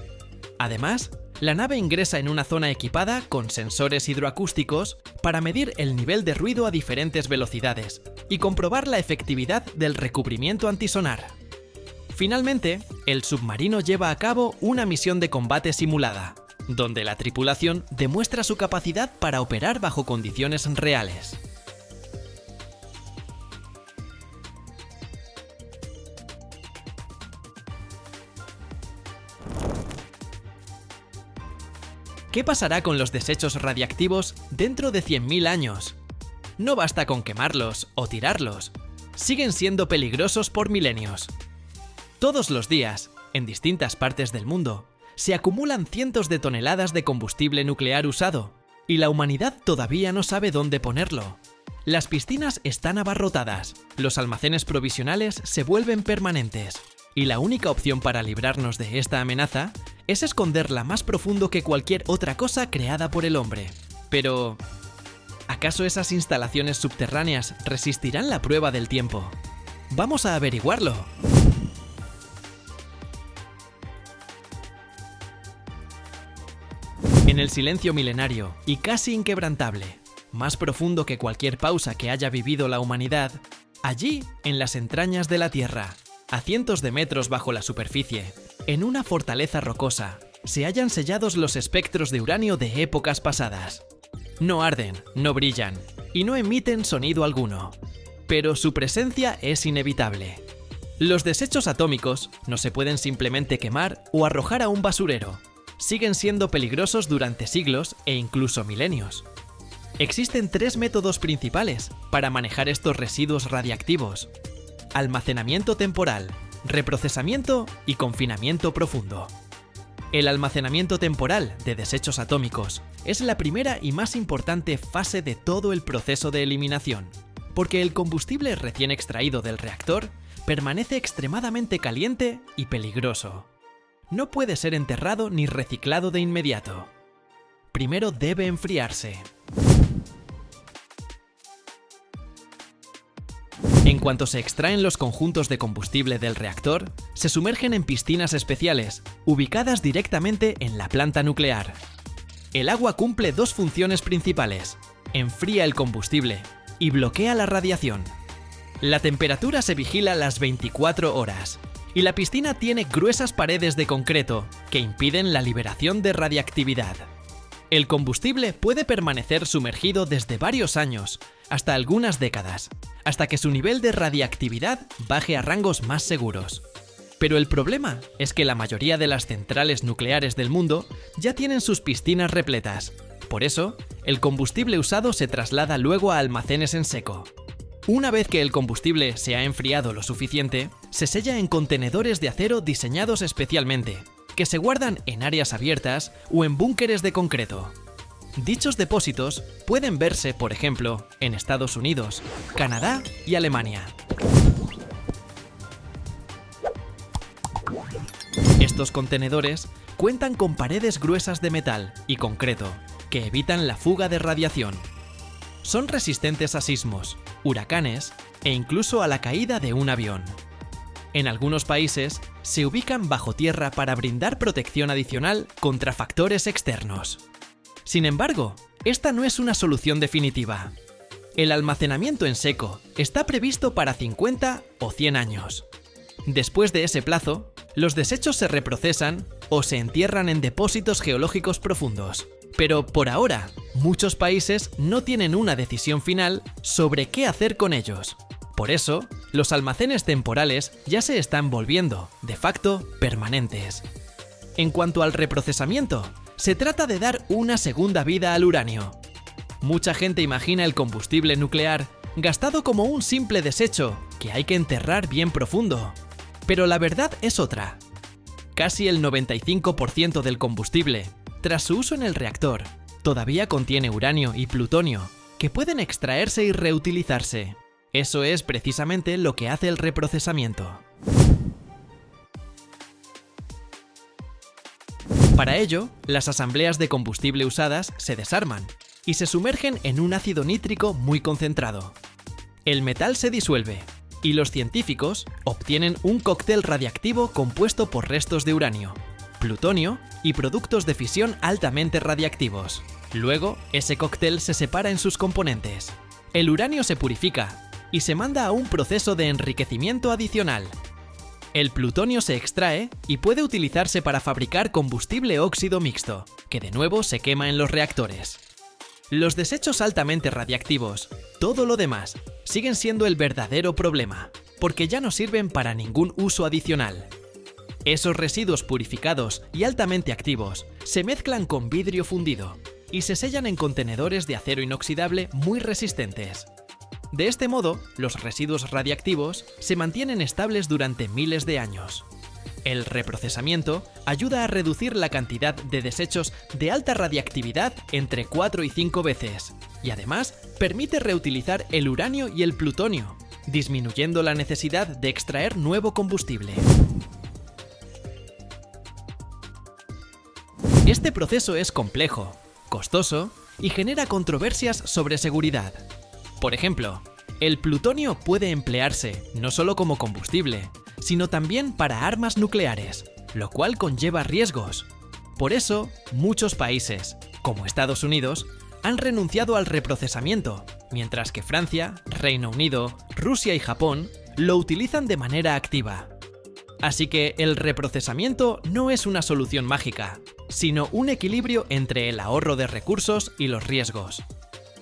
Además, la nave ingresa en una zona equipada con sensores hidroacústicos para medir el nivel de ruido a diferentes velocidades y comprobar la efectividad del recubrimiento antisonar. Finalmente, el submarino lleva a cabo una misión de combate simulada, donde la tripulación demuestra su capacidad para operar bajo condiciones reales. ¿Qué pasará con los desechos radiactivos dentro de 100.000 años? No basta con quemarlos o tirarlos, siguen siendo peligrosos por milenios. Todos los días, en distintas partes del mundo, se acumulan cientos de toneladas de combustible nuclear usado, y la humanidad todavía no sabe dónde ponerlo. Las piscinas están abarrotadas, los almacenes provisionales se vuelven permanentes, y la única opción para librarnos de esta amenaza es esconderla más profundo que cualquier otra cosa creada por el hombre. Pero, ¿acaso esas instalaciones subterráneas resistirán la prueba del tiempo? Vamos a averiguarlo. En el silencio milenario y casi inquebrantable, más profundo que cualquier pausa que haya vivido la humanidad, allí, en las entrañas de la Tierra, a cientos de metros bajo la superficie, en una fortaleza rocosa, se hallan sellados los espectros de uranio de épocas pasadas. No arden, no brillan y no emiten sonido alguno, pero su presencia es inevitable. Los desechos atómicos no se pueden simplemente quemar o arrojar a un basurero. Siguen siendo peligrosos durante siglos e incluso milenios. Existen 3 métodos principales para manejar estos residuos radiactivos: almacenamiento temporal, reprocesamiento y confinamiento profundo. El almacenamiento temporal de desechos atómicos es la primera y más importante fase de todo el proceso de eliminación, porque el combustible recién extraído del reactor permanece extremadamente caliente y peligroso. No puede ser enterrado ni reciclado de inmediato. Primero debe enfriarse. En cuanto se extraen los conjuntos de combustible del reactor, se sumergen en piscinas especiales, ubicadas directamente en la planta nuclear. El agua cumple 2 funciones principales: enfría el combustible y bloquea la radiación. La temperatura se vigila las 24 horas. Y la piscina tiene gruesas paredes de concreto que impiden la liberación de radiactividad. El combustible puede permanecer sumergido desde varios años hasta algunas décadas, hasta que su nivel de radiactividad baje a rangos más seguros. Pero el problema es que la mayoría de las centrales nucleares del mundo ya tienen sus piscinas repletas. Por eso, el combustible usado se traslada luego a almacenes en seco. Una vez que el combustible se ha enfriado lo suficiente, se sella en contenedores de acero diseñados especialmente, que se guardan en áreas abiertas o en búnkeres de concreto. Dichos depósitos pueden verse, por ejemplo, en Estados Unidos, Canadá y Alemania. Estos contenedores cuentan con paredes gruesas de metal y concreto que evitan la fuga de radiación. Son resistentes a sismos, huracanes e incluso a la caída de un avión. En algunos países se ubican bajo tierra para brindar protección adicional contra factores externos. Sin embargo, esta no es una solución definitiva. El almacenamiento en seco está previsto para 50 o 100 años. Después de ese plazo, los desechos se reprocesan o se entierran en depósitos geológicos profundos. Pero por ahora, muchos países no tienen una decisión final sobre qué hacer con ellos. Por eso, los almacenes temporales ya se están volviendo, de facto, permanentes. En cuanto al reprocesamiento, se trata de dar una segunda vida al uranio. Mucha gente imagina el combustible nuclear gastado como un simple desecho que hay que enterrar bien profundo. Pero la verdad es otra. Casi el 95% del combustible, tras su uso en el reactor, todavía contiene uranio y plutonio, que pueden extraerse y reutilizarse. Eso es precisamente lo que hace el reprocesamiento. Para ello, las asambleas de combustible usadas se desarman y se sumergen en un ácido nítrico muy concentrado. El metal se disuelve y los científicos obtienen un cóctel radiactivo compuesto por restos de uranio, plutonio y productos de fisión altamente radiactivos. Luego, ese cóctel se separa en sus componentes. El uranio se purifica y se manda a un proceso de enriquecimiento adicional. El plutonio se extrae y puede utilizarse para fabricar combustible óxido mixto, que de nuevo se quema en los reactores. Los desechos altamente radiactivos, todo lo demás, siguen siendo el verdadero problema, porque ya no sirven para ningún uso adicional. Esos residuos purificados y altamente activos se mezclan con vidrio fundido y se sellan en contenedores de acero inoxidable muy resistentes. De este modo, los residuos radiactivos se mantienen estables durante miles de años. El reprocesamiento ayuda a reducir la cantidad de desechos de alta radiactividad entre 4 y 5 veces, y además permite reutilizar el uranio y el plutonio, disminuyendo la necesidad de extraer nuevo combustible. Este proceso es complejo, costoso y genera controversias sobre seguridad. Por ejemplo, el plutonio puede emplearse no solo como combustible, sino también para armas nucleares, lo cual conlleva riesgos. Por eso, muchos países, como Estados Unidos, han renunciado al reprocesamiento, mientras que Francia, Reino Unido, Rusia y Japón lo utilizan de manera activa. Así que el reprocesamiento no es una solución mágica, sino un equilibrio entre el ahorro de recursos y los riesgos.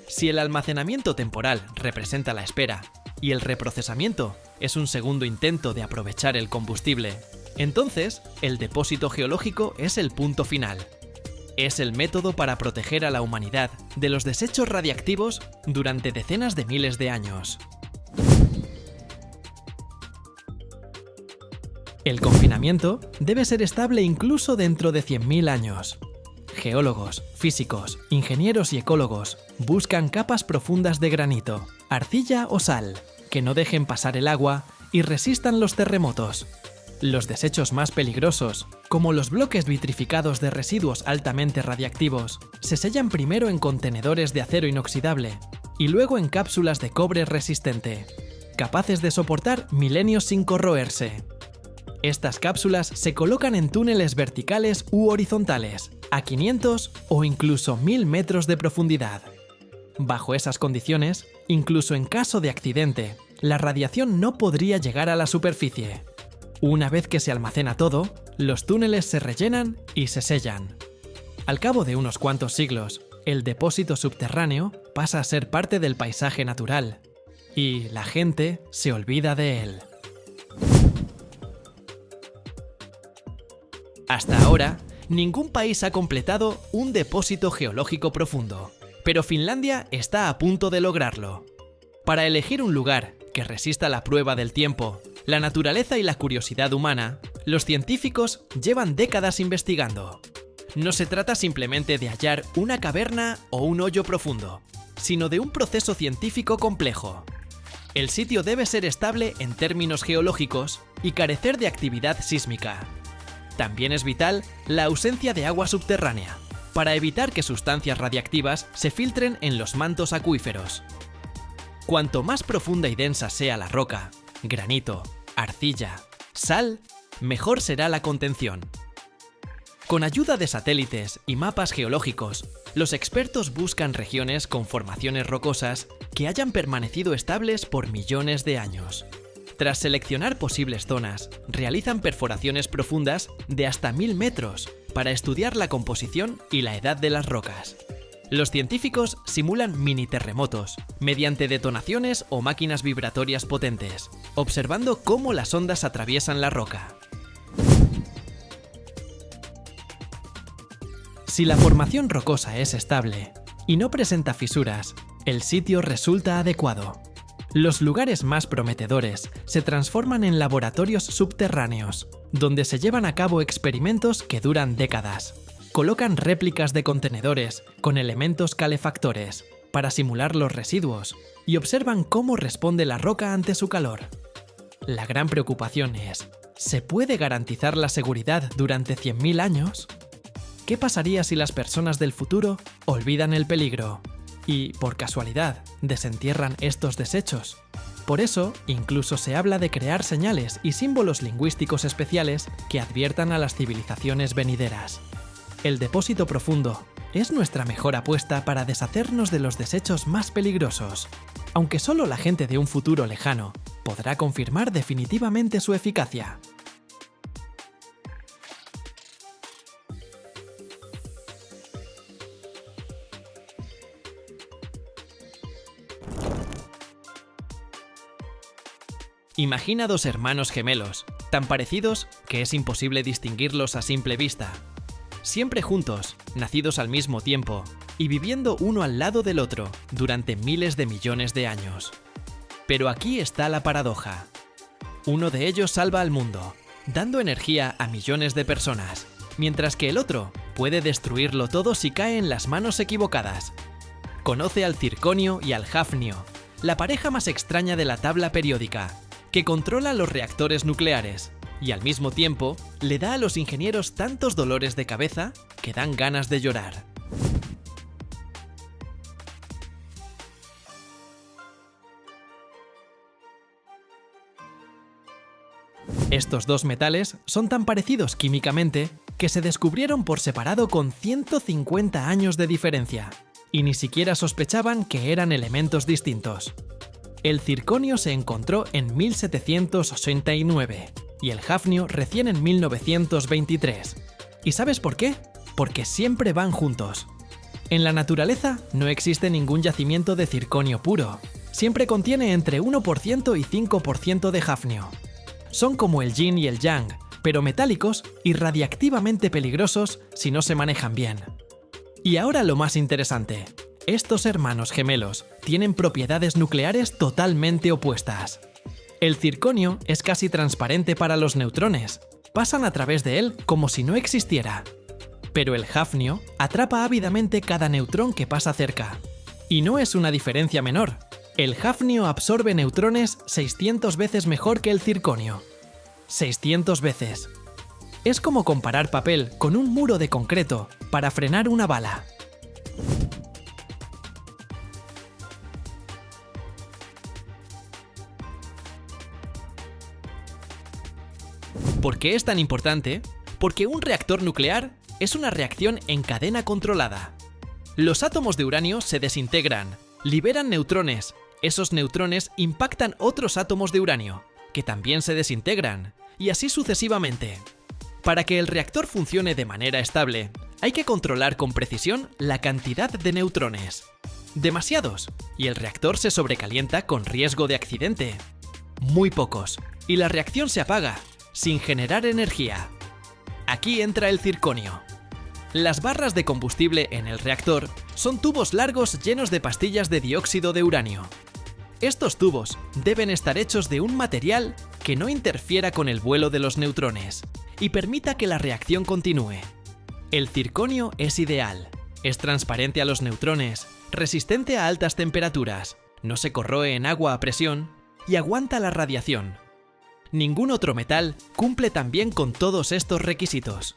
Si el almacenamiento temporal representa la espera y el reprocesamiento es un segundo intento de aprovechar el combustible, entonces el depósito geológico es el punto final. Es el método para proteger a la humanidad de los desechos radiactivos durante decenas de miles de años. El confinamiento debe ser estable incluso dentro de 100.000 años. Geólogos, físicos, ingenieros y ecólogos buscan capas profundas de granito, arcilla o sal, que no dejen pasar el agua y resistan los terremotos. Los desechos más peligrosos, como los bloques vitrificados de residuos altamente radiactivos, se sellan primero en contenedores de acero inoxidable y luego en cápsulas de cobre resistente, capaces de soportar milenios sin corroerse. Estas cápsulas se colocan en túneles verticales u horizontales, a 500 o incluso 1000 metros de profundidad. Bajo esas condiciones, incluso en caso de accidente, la radiación no podría llegar a la superficie. Una vez que se almacena todo, los túneles se rellenan y se sellan. Al cabo de unos cuantos siglos, el depósito subterráneo pasa a ser parte del paisaje natural, y la gente se olvida de él. Hasta ahora, ningún país ha completado un depósito geológico profundo, pero Finlandia está a punto de lograrlo. Para elegir un lugar que resista la prueba del tiempo, la naturaleza y la curiosidad humana, los científicos llevan décadas investigando. No se trata simplemente de hallar una caverna o un hoyo profundo, sino de un proceso científico complejo. El sitio debe ser estable en términos geológicos y carecer de actividad sísmica. También es vital la ausencia de agua subterránea, para evitar que sustancias radiactivas se filtren en los mantos acuíferos. Cuanto más profunda y densa sea la roca, granito, arcilla, sal, mejor será la contención. Con ayuda de satélites y mapas geológicos, los expertos buscan regiones con formaciones rocosas que hayan permanecido estables por millones de años. Tras seleccionar posibles zonas, realizan perforaciones profundas de hasta 1000 metros para estudiar la composición y la edad de las rocas. Los científicos simulan mini terremotos mediante detonaciones o máquinas vibratorias potentes, observando cómo las ondas atraviesan la roca. Si la formación rocosa es estable y no presenta fisuras, el sitio resulta adecuado. Los lugares más prometedores se transforman en laboratorios subterráneos, donde se llevan a cabo experimentos que duran décadas. Colocan réplicas de contenedores con elementos calefactores para simular los residuos y observan cómo responde la roca ante su calor. La gran preocupación es, ¿se puede garantizar la seguridad durante 100.000 años? ¿Qué pasaría si las personas del futuro olvidan el peligro y, por casualidad, desentierran estos desechos? Por eso, incluso se habla de crear señales y símbolos lingüísticos especiales que adviertan a las civilizaciones venideras. El depósito profundo es nuestra mejor apuesta para deshacernos de los desechos más peligrosos, aunque solo la gente de un futuro lejano podrá confirmar definitivamente su eficacia. Imagina dos hermanos gemelos, tan parecidos que es imposible distinguirlos a simple vista. Siempre juntos, nacidos al mismo tiempo y viviendo uno al lado del otro durante miles de millones de años. Pero aquí está la paradoja. Uno de ellos salva al mundo, dando energía a millones de personas, mientras que el otro puede destruirlo todo si cae en las manos equivocadas. Conoce al circonio y al hafnio, la pareja más extraña de la tabla periódica, que controla los reactores nucleares y al mismo tiempo le da a los ingenieros tantos dolores de cabeza que dan ganas de llorar. Estos dos metales son tan parecidos químicamente que se descubrieron por separado con 150 años de diferencia, y ni siquiera sospechaban que eran elementos distintos. El circonio se encontró en 1789 y el hafnio recién en 1923. ¿Y sabes por qué? Porque siempre van juntos. En la naturaleza no existe ningún yacimiento de circonio puro. Siempre contiene entre 1% y 5% de hafnio. Son como el yin y el yang, pero metálicos y radiactivamente peligrosos si no se manejan bien. Y ahora lo más interesante. Estos hermanos gemelos tienen propiedades nucleares totalmente opuestas. El circonio es casi transparente para los neutrones, pasan a través de él como si no existiera. Pero el hafnio atrapa ávidamente cada neutrón que pasa cerca. Y no es una diferencia menor. El hafnio absorbe neutrones 600 veces mejor que el circonio. 600 veces. Es como comparar papel con un muro de concreto para frenar una bala. ¿Por qué es tan importante? Porque un reactor nuclear es una reacción en cadena controlada. Los átomos de uranio se desintegran, liberan neutrones. Esos neutrones impactan otros átomos de uranio, que también se desintegran, y así sucesivamente. Para que el reactor funcione de manera estable, hay que controlar con precisión la cantidad de neutrones. Demasiados, y el reactor se sobrecalienta con riesgo de accidente. Muy pocos, y la reacción se apaga, sin generar energía. Aquí entra el circonio. Las barras de combustible en el reactor son tubos largos llenos de pastillas de dióxido de uranio. Estos tubos deben estar hechos de un material que no interfiera con el vuelo de los neutrones y permita que la reacción continúe. El circonio es ideal. Es transparente a los neutrones, resistente a altas temperaturas, no se corroe en agua a presión y aguanta la radiación. Ningún otro metal cumple tan bien con todos estos requisitos.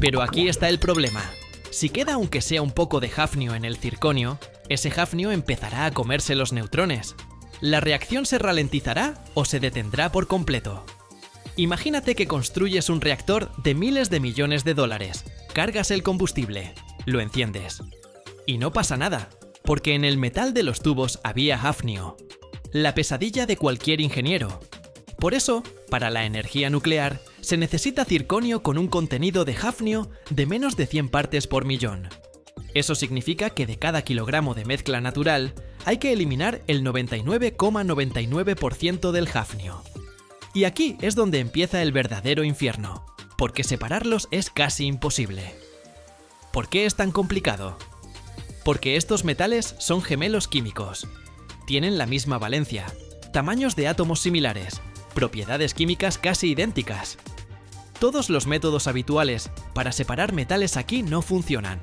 Pero aquí está el problema. Si queda aunque sea un poco de hafnio en el circonio, ese hafnio empezará a comerse los neutrones. ¿La reacción se ralentizará o se detendrá por completo? Imagínate que construyes un reactor de miles de millones de dólares, cargas el combustible, lo enciendes. Y no pasa nada, porque en el metal de los tubos había hafnio. La pesadilla de cualquier ingeniero. Por eso, para la energía nuclear, se necesita circonio con un contenido de hafnio de menos de 100 partes por millón. Eso significa que de cada kilogramo de mezcla natural, hay que eliminar el 99,99% del hafnio. Y aquí es donde empieza el verdadero infierno, porque separarlos es casi imposible. ¿Por qué es tan complicado? Porque estos metales son gemelos químicos. Tienen la misma valencia, tamaños de átomos similares, propiedades químicas casi idénticas. Todos los métodos habituales para separar metales aquí no funcionan.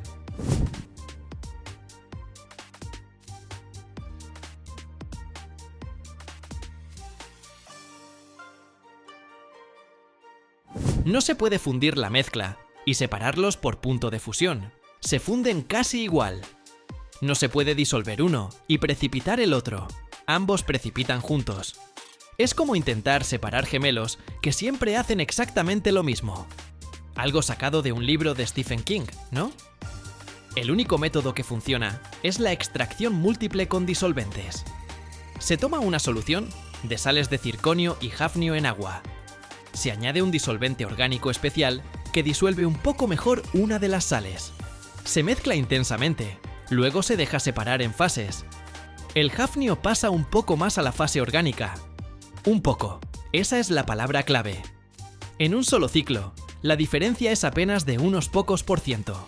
No se puede fundir la mezcla y separarlos por punto de fusión. Se funden casi igual. No se puede disolver uno y precipitar el otro. Ambos precipitan juntos. Es como intentar separar gemelos que siempre hacen exactamente lo mismo. Algo sacado de un libro de Stephen King, ¿no? El único método que funciona es la extracción múltiple con disolventes. Se toma una solución de sales de circonio y hafnio en agua. Se añade un disolvente orgánico especial que disuelve un poco mejor una de las sales. Se mezcla intensamente, luego se deja separar en fases. El hafnio pasa un poco más a la fase orgánica. Un poco, esa es la palabra clave. En un solo ciclo, la diferencia es apenas de unos pocos %.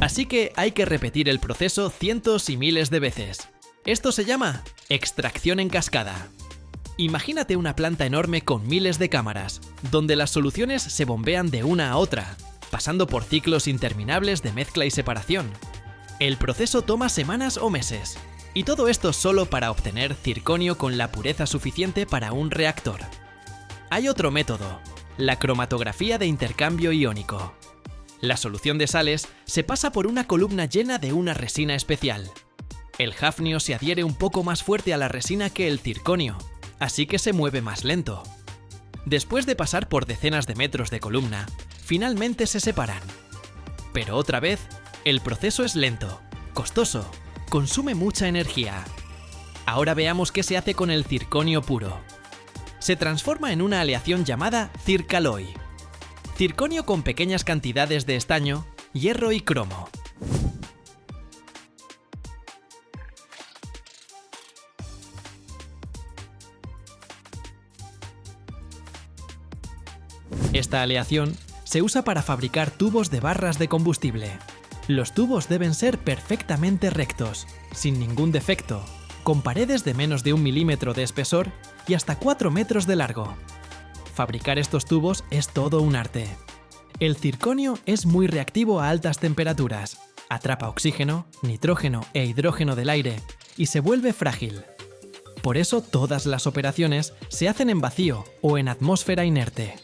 Así que hay que repetir el proceso cientos y miles de veces. Esto se llama extracción en cascada. Imagínate una planta enorme con miles de cámaras, donde las soluciones se bombean de una a otra, pasando por ciclos interminables de mezcla y separación. El proceso toma semanas o meses, y todo esto solo para obtener circonio con la pureza suficiente para un reactor. Hay otro método, la cromatografía de intercambio iónico. La solución de sales se pasa por una columna llena de una resina especial. El hafnio se adhiere un poco más fuerte a la resina que el circonio, así que se mueve más lento. Después de pasar por decenas de metros de columna, finalmente se separan. Pero otra vez, el proceso es lento, costoso, consume mucha energía. Ahora veamos qué se hace con el circonio puro. Se transforma en una aleación llamada circaloy. Circonio con pequeñas cantidades de estaño, hierro y cromo. Esta aleación se usa para fabricar tubos de barras de combustible. Los tubos deben ser perfectamente rectos, sin ningún defecto, con paredes de menos de 1 milímetro de espesor y hasta 4 metros de largo. Fabricar estos tubos es todo un arte. El circonio es muy reactivo a altas temperaturas, atrapa oxígeno, nitrógeno e hidrógeno del aire y se vuelve frágil. Por eso todas las operaciones se hacen en vacío o en atmósfera inerte.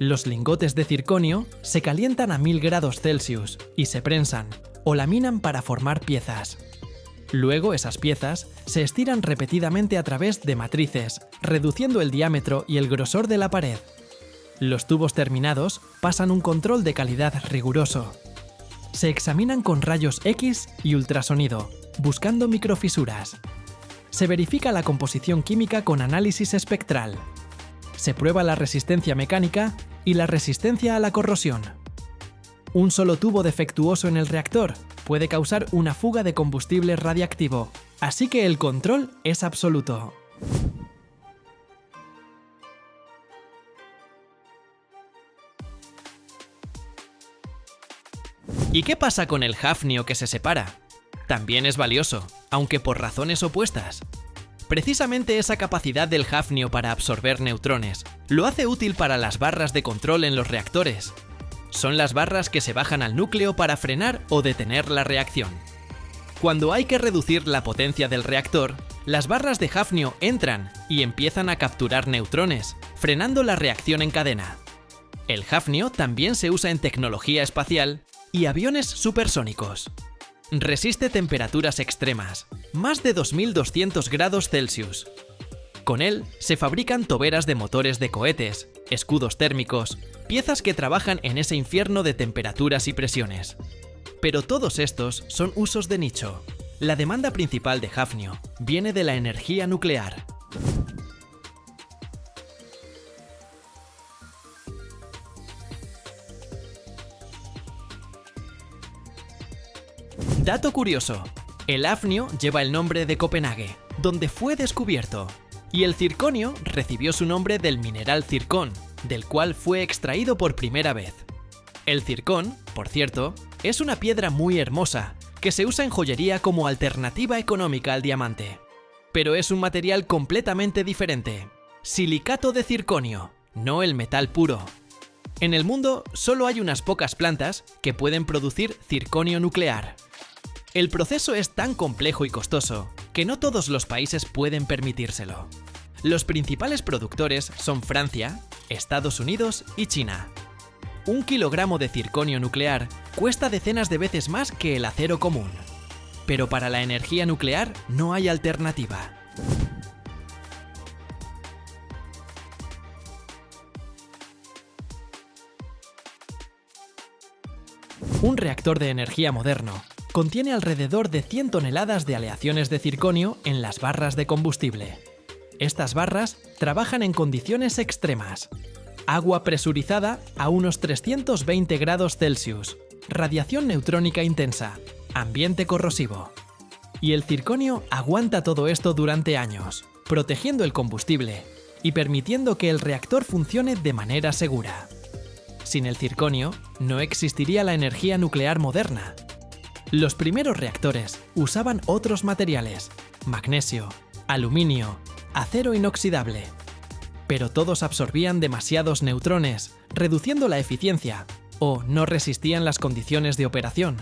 Los lingotes de circonio se calientan a 1000 grados Celsius y se prensan o laminan para formar piezas. Luego esas piezas se estiran repetidamente a través de matrices, reduciendo el diámetro y el grosor de la pared. Los tubos terminados pasan un control de calidad riguroso. Se examinan con rayos X y ultrasonido, buscando microfisuras. Se verifica la composición química con análisis espectral. Se prueba la resistencia mecánica y la resistencia a la corrosión. Un solo tubo defectuoso en el reactor puede causar una fuga de combustible radiactivo, así que el control es absoluto. ¿Y qué pasa con el hafnio que se separa? También es valioso, aunque por razones opuestas. Precisamente esa capacidad del hafnio para absorber neutrones lo hace útil para las barras de control en los reactores. Son las barras que se bajan al núcleo para frenar o detener la reacción. Cuando hay que reducir la potencia del reactor, las barras de hafnio entran y empiezan a capturar neutrones, frenando la reacción en cadena. El hafnio también se usa en tecnología espacial y aviones supersónicos. Resiste temperaturas extremas, más de 2200 grados Celsius. Con él se fabrican toberas de motores de cohetes, escudos térmicos, piezas que trabajan en ese infierno de temperaturas y presiones. Pero todos estos son usos de nicho. La demanda principal de hafnio viene de la energía nuclear. Dato curioso: el hafnio lleva el nombre de Copenhague, donde fue descubierto, y el circonio recibió su nombre del mineral circón, del cual fue extraído por primera vez. El circón, por cierto, es una piedra muy hermosa, que se usa en joyería como alternativa económica al diamante. Pero es un material completamente diferente: silicato de circonio, no el metal puro. En el mundo solo hay unas pocas plantas que pueden producir circonio nuclear. El proceso es tan complejo y costoso que no todos los países pueden permitírselo. Los principales productores son Francia, Estados Unidos y China. 1 kilogramo de circonio nuclear cuesta decenas de veces más que el acero común. Pero para la energía nuclear no hay alternativa. Un reactor de energía moderno contiene alrededor de 100 toneladas de aleaciones de circonio en las barras de combustible. Estas barras trabajan en condiciones extremas: agua presurizada a unos 320 grados Celsius, radiación neutrónica intensa, ambiente corrosivo. Y el circonio aguanta todo esto durante años, protegiendo el combustible y permitiendo que el reactor funcione de manera segura. Sin el circonio, no existiría la energía nuclear moderna. Los primeros reactores usaban otros materiales: magnesio, aluminio, acero inoxidable. Pero todos absorbían demasiados neutrones, reduciendo la eficiencia, o no resistían las condiciones de operación.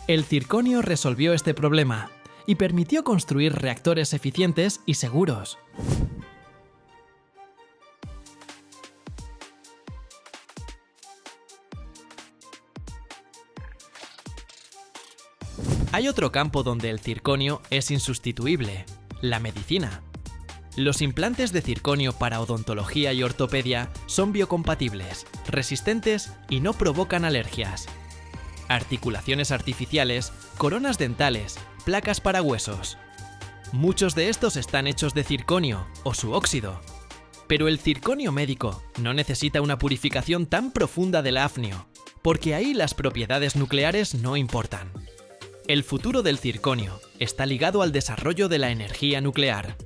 El circonio resolvió este problema y permitió construir reactores eficientes y seguros. Hay otro campo donde el circonio es insustituible: la medicina. Los implantes de circonio para odontología y ortopedia son biocompatibles, resistentes y no provocan alergias. Articulaciones artificiales, coronas dentales, placas para huesos. Muchos de estos están hechos de circonio o su óxido. Pero el circonio médico no necesita una purificación tan profunda del hafnio, porque ahí las propiedades nucleares no importan. El futuro del circonio está ligado al desarrollo de la energía nuclear.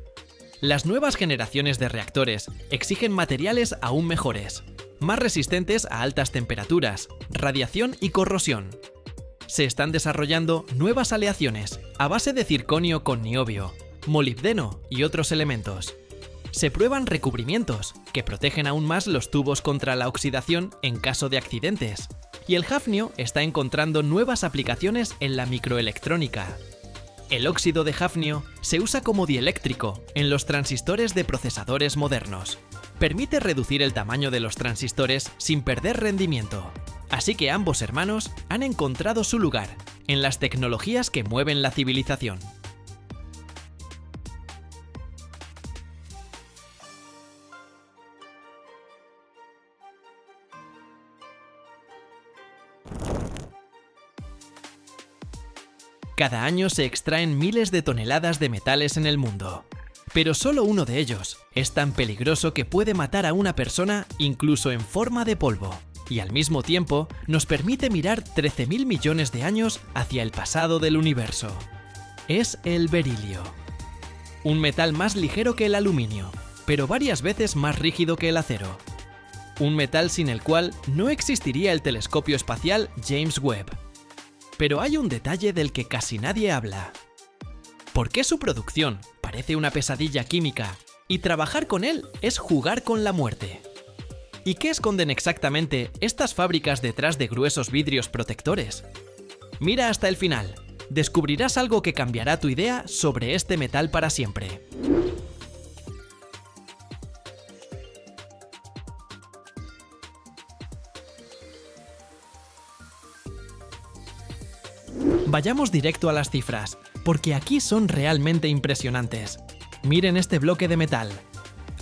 Las nuevas generaciones de reactores exigen materiales aún mejores, más resistentes a altas temperaturas, radiación y corrosión. Se están desarrollando nuevas aleaciones a base de circonio con niobio, molibdeno y otros elementos. Se prueban recubrimientos que protegen aún más los tubos contra la oxidación en caso de accidentes. Y el hafnio está encontrando nuevas aplicaciones en la microelectrónica. El óxido de hafnio se usa como dieléctrico en los transistores de procesadores modernos. Permite reducir el tamaño de los transistores sin perder rendimiento. Así que ambos hermanos han encontrado su lugar en las tecnologías que mueven la civilización. Cada año se extraen miles de toneladas de metales en el mundo. Pero solo uno de ellos es tan peligroso que puede matar a una persona incluso en forma de polvo. Y al mismo tiempo nos permite mirar 13.000 millones de años hacia el pasado del universo. Es el berilio. Un metal más ligero que el aluminio, pero varias veces más rígido que el acero. Un metal sin el cual no existiría el telescopio espacial James Webb. Pero hay un detalle del que casi nadie habla. ¿Por qué su producción parece una pesadilla química y trabajar con él es jugar con la muerte? ¿Y qué esconden exactamente estas fábricas detrás de gruesos vidrios protectores? Mira hasta el final. Descubrirás algo que cambiará tu idea sobre este metal para siempre. Vayamos directo a las cifras, porque aquí son realmente impresionantes. Miren este bloque de metal.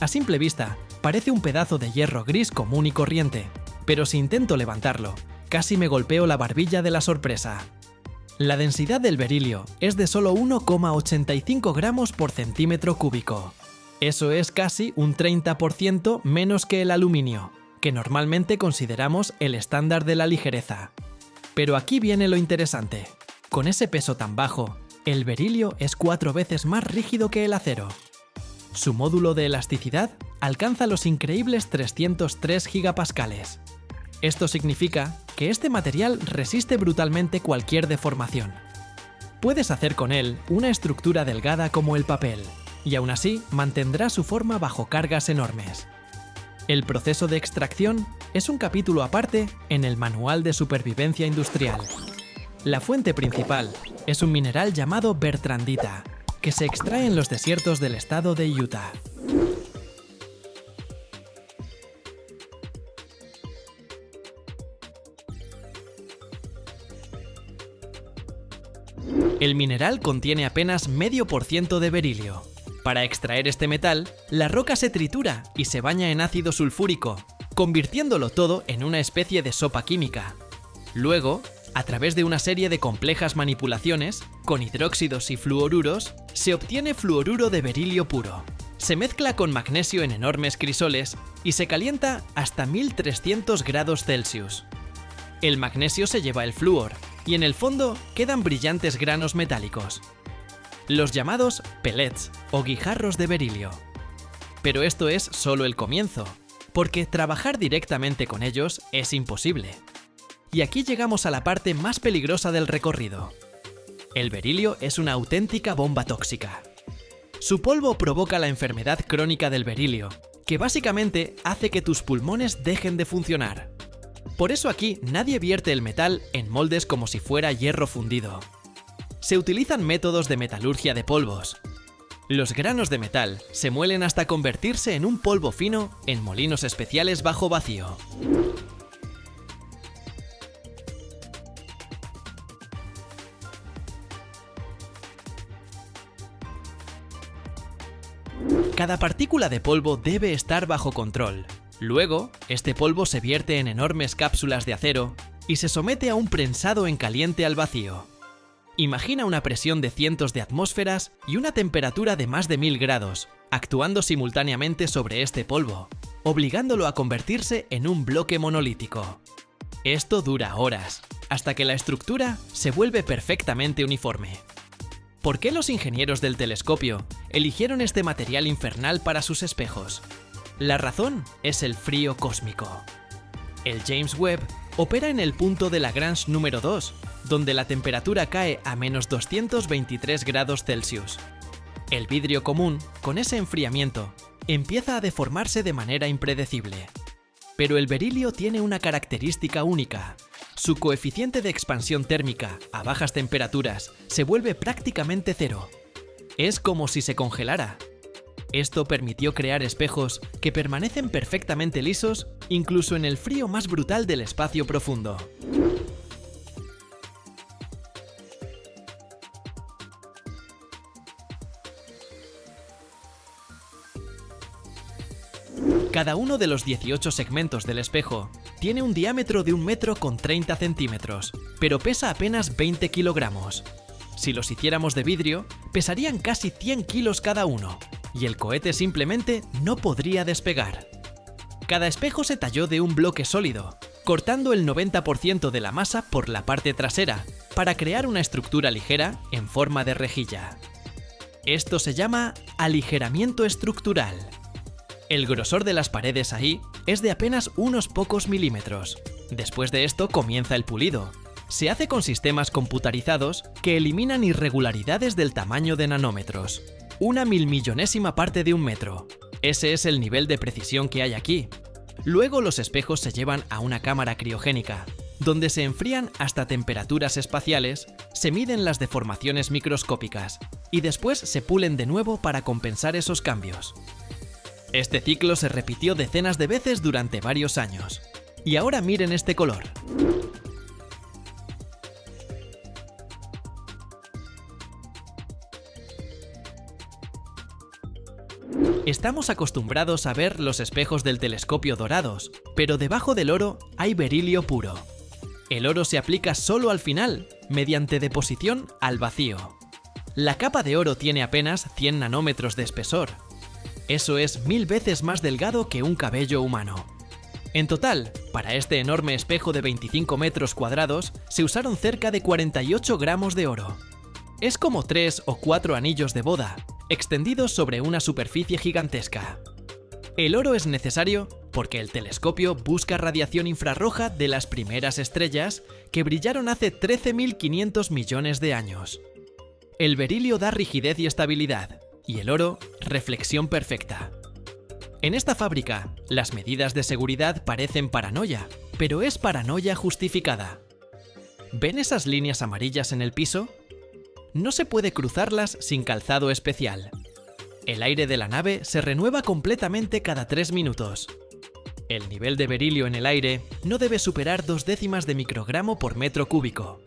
A simple vista, parece un pedazo de hierro gris común y corriente, pero si intento levantarlo, Casi me golpeo la barbilla de la sorpresa. La densidad del berilio es de solo 1,85 gramos por centímetro cúbico. Eso es casi un 30% menos que el aluminio, que normalmente consideramos el estándar de la ligereza. Pero aquí viene lo interesante. Con ese peso tan bajo, el berilio es 4 veces más rígido que el acero. Su módulo de elasticidad alcanza los increíbles 303 gigapascales. Esto significa que este material resiste brutalmente cualquier deformación. Puedes hacer con él una estructura delgada como el papel, y aún así mantendrá su forma bajo cargas enormes. El proceso de extracción es un capítulo aparte en el Manual de Supervivencia Industrial. La fuente principal es un mineral llamado bertrandita, que se extrae en los desiertos del estado de Utah. El mineral contiene apenas 0,5% de berilio. Para extraer este metal, la roca se tritura y se baña en ácido sulfúrico, convirtiéndolo todo en una especie de sopa química. Luego, a través de una serie de complejas manipulaciones, con hidróxidos y fluoruros, se obtiene fluoruro de berilio puro. Se mezcla con magnesio en enormes crisoles y se calienta hasta 1300 grados Celsius. El magnesio se lleva el flúor y en el fondo quedan brillantes granos metálicos, los llamados pellets o guijarros de berilio. Pero esto es solo el comienzo, porque trabajar directamente con ellos es imposible. Y aquí llegamos a la parte más peligrosa del recorrido. El berilio es una auténtica bomba tóxica. Su polvo provoca la enfermedad crónica del berilio, que básicamente hace que tus pulmones dejen de funcionar. Por eso aquí nadie vierte el metal en moldes como si fuera hierro fundido. Se utilizan métodos de metalurgia de polvos. Los granos de metal se muelen hasta convertirse en un polvo fino en molinos especiales bajo vacío. Cada partícula de polvo debe estar bajo control. Luego, este polvo se vierte en enormes cápsulas de acero y se somete a un prensado en caliente al vacío. Imagina una presión de cientos de atmósferas y una temperatura de más de 1000 grados, actuando simultáneamente sobre este polvo, obligándolo a convertirse en un bloque monolítico. Esto dura horas, hasta que la estructura se vuelve perfectamente uniforme. ¿Por qué los ingenieros del telescopio eligieron este material infernal para sus espejos? La razón es el frío cósmico. El James Webb opera en el punto de Lagrange número 2, donde la temperatura cae a menos 223 grados Celsius. El vidrio común, con ese enfriamiento, empieza a deformarse de manera impredecible. Pero el berilio tiene una característica única. Su coeficiente de expansión térmica a bajas temperaturas se vuelve prácticamente cero. Es como si se congelara. Esto permitió crear espejos que permanecen perfectamente lisos incluso en el frío más brutal del espacio profundo. Cada uno de los 18 segmentos del espejo tiene un diámetro de 1 metro con 30 centímetros, pero pesa apenas 20 kilogramos. Si los hiciéramos de vidrio, pesarían casi 100 kilos cada uno, y el cohete simplemente no podría despegar. Cada espejo se talló de un bloque sólido, cortando el 90% de la masa por la parte trasera, para crear una estructura ligera en forma de rejilla. Esto se llama aligeramiento estructural. El grosor de las paredes ahí es de apenas unos pocos milímetros. Después de esto comienza el pulido. Se hace con sistemas computarizados que eliminan irregularidades del tamaño de nanómetros. 1.000.000.000ª parte de un metro. Ese es el nivel de precisión que hay aquí. Luego los espejos se llevan a una cámara criogénica, donde se enfrían hasta temperaturas espaciales, se miden las deformaciones microscópicas y después se pulen de nuevo para compensar esos cambios. Este ciclo se repitió decenas de veces durante varios años. Y ahora miren este color. Estamos acostumbrados a ver los espejos del telescopio dorados, pero debajo del oro hay berilio puro. El oro se aplica solo al final, mediante deposición al vacío. La capa de oro tiene apenas 100 nanómetros de espesor. Eso es 1000 veces más delgado que un cabello humano. En total, para este enorme espejo de 25 metros cuadrados, se usaron cerca de 48 gramos de oro. Es como 3 o 4 anillos de boda, extendidos sobre una superficie gigantesca. El oro es necesario porque el telescopio busca radiación infrarroja de las primeras estrellas que brillaron hace 13.500 millones de años. El berilio da rigidez y estabilidad, y el oro, reflexión perfecta. En esta fábrica, las medidas de seguridad parecen paranoia, pero es paranoia justificada. ¿Ven esas líneas amarillas en el piso? No se puede cruzarlas sin calzado especial. El aire de la nave se renueva completamente cada 3 minutos. El nivel de berilio en el aire no debe superar 0,2 de microgramo por metro cúbico.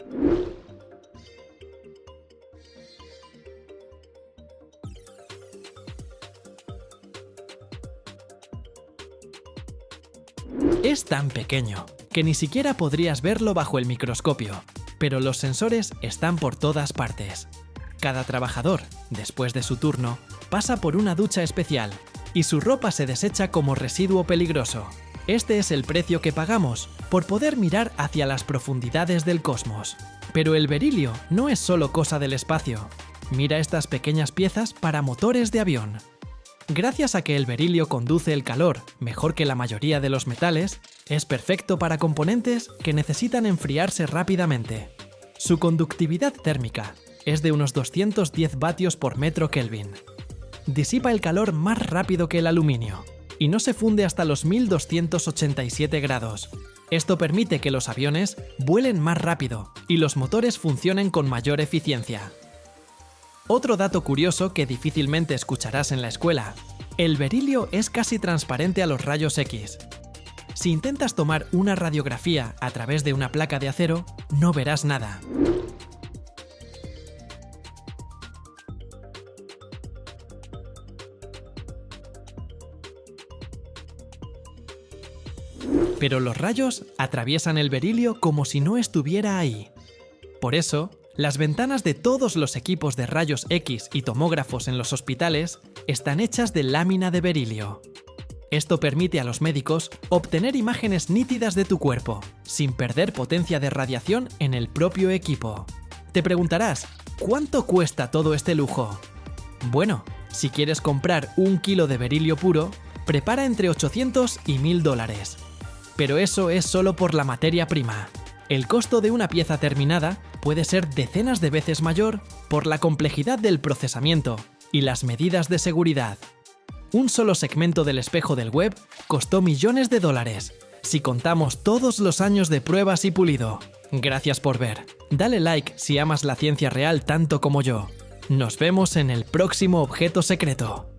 Es tan pequeño que ni siquiera podrías verlo bajo el microscopio, pero los sensores están por todas partes. Cada trabajador, después de su turno, pasa por una ducha especial y su ropa se desecha como residuo peligroso. Este es el precio que pagamos por poder mirar hacia las profundidades del cosmos. Pero el berilio no es solo cosa del espacio. Mira estas pequeñas piezas para motores de avión. Gracias a que el berilio conduce el calor mejor que la mayoría de los metales, es perfecto para componentes que necesitan enfriarse rápidamente. Su conductividad térmica es de unos 210 vatios por metro Kelvin. Disipa el calor más rápido que el aluminio y no se funde hasta los 1287 grados. Esto permite que los aviones vuelen más rápido y los motores funcionen con mayor eficiencia. Otro dato curioso que difícilmente escucharás en la escuela: el berilio es casi transparente a los rayos X. Si intentas tomar una radiografía a través de una placa de acero, no verás nada. Pero los rayos atraviesan el berilio como si no estuviera ahí. Por eso, las ventanas de todos los equipos de rayos X y tomógrafos en los hospitales están hechas de lámina de berilio. Esto permite a los médicos obtener imágenes nítidas de tu cuerpo, sin perder potencia de radiación en el propio equipo. Te preguntarás, ¿cuánto cuesta todo este lujo? Bueno, si quieres comprar 1 kilo de berilio puro, prepara entre 800 y 1000 dólares. Pero eso es solo por la materia prima. El costo de una pieza terminada puede ser decenas de veces mayor por la complejidad del procesamiento y las medidas de seguridad. Un solo segmento del espejo del Webb costó millones de dólares, si contamos todos los años de pruebas y pulido. Gracias por ver. Dale like si amas la ciencia real tanto como yo. Nos vemos en el próximo objeto secreto.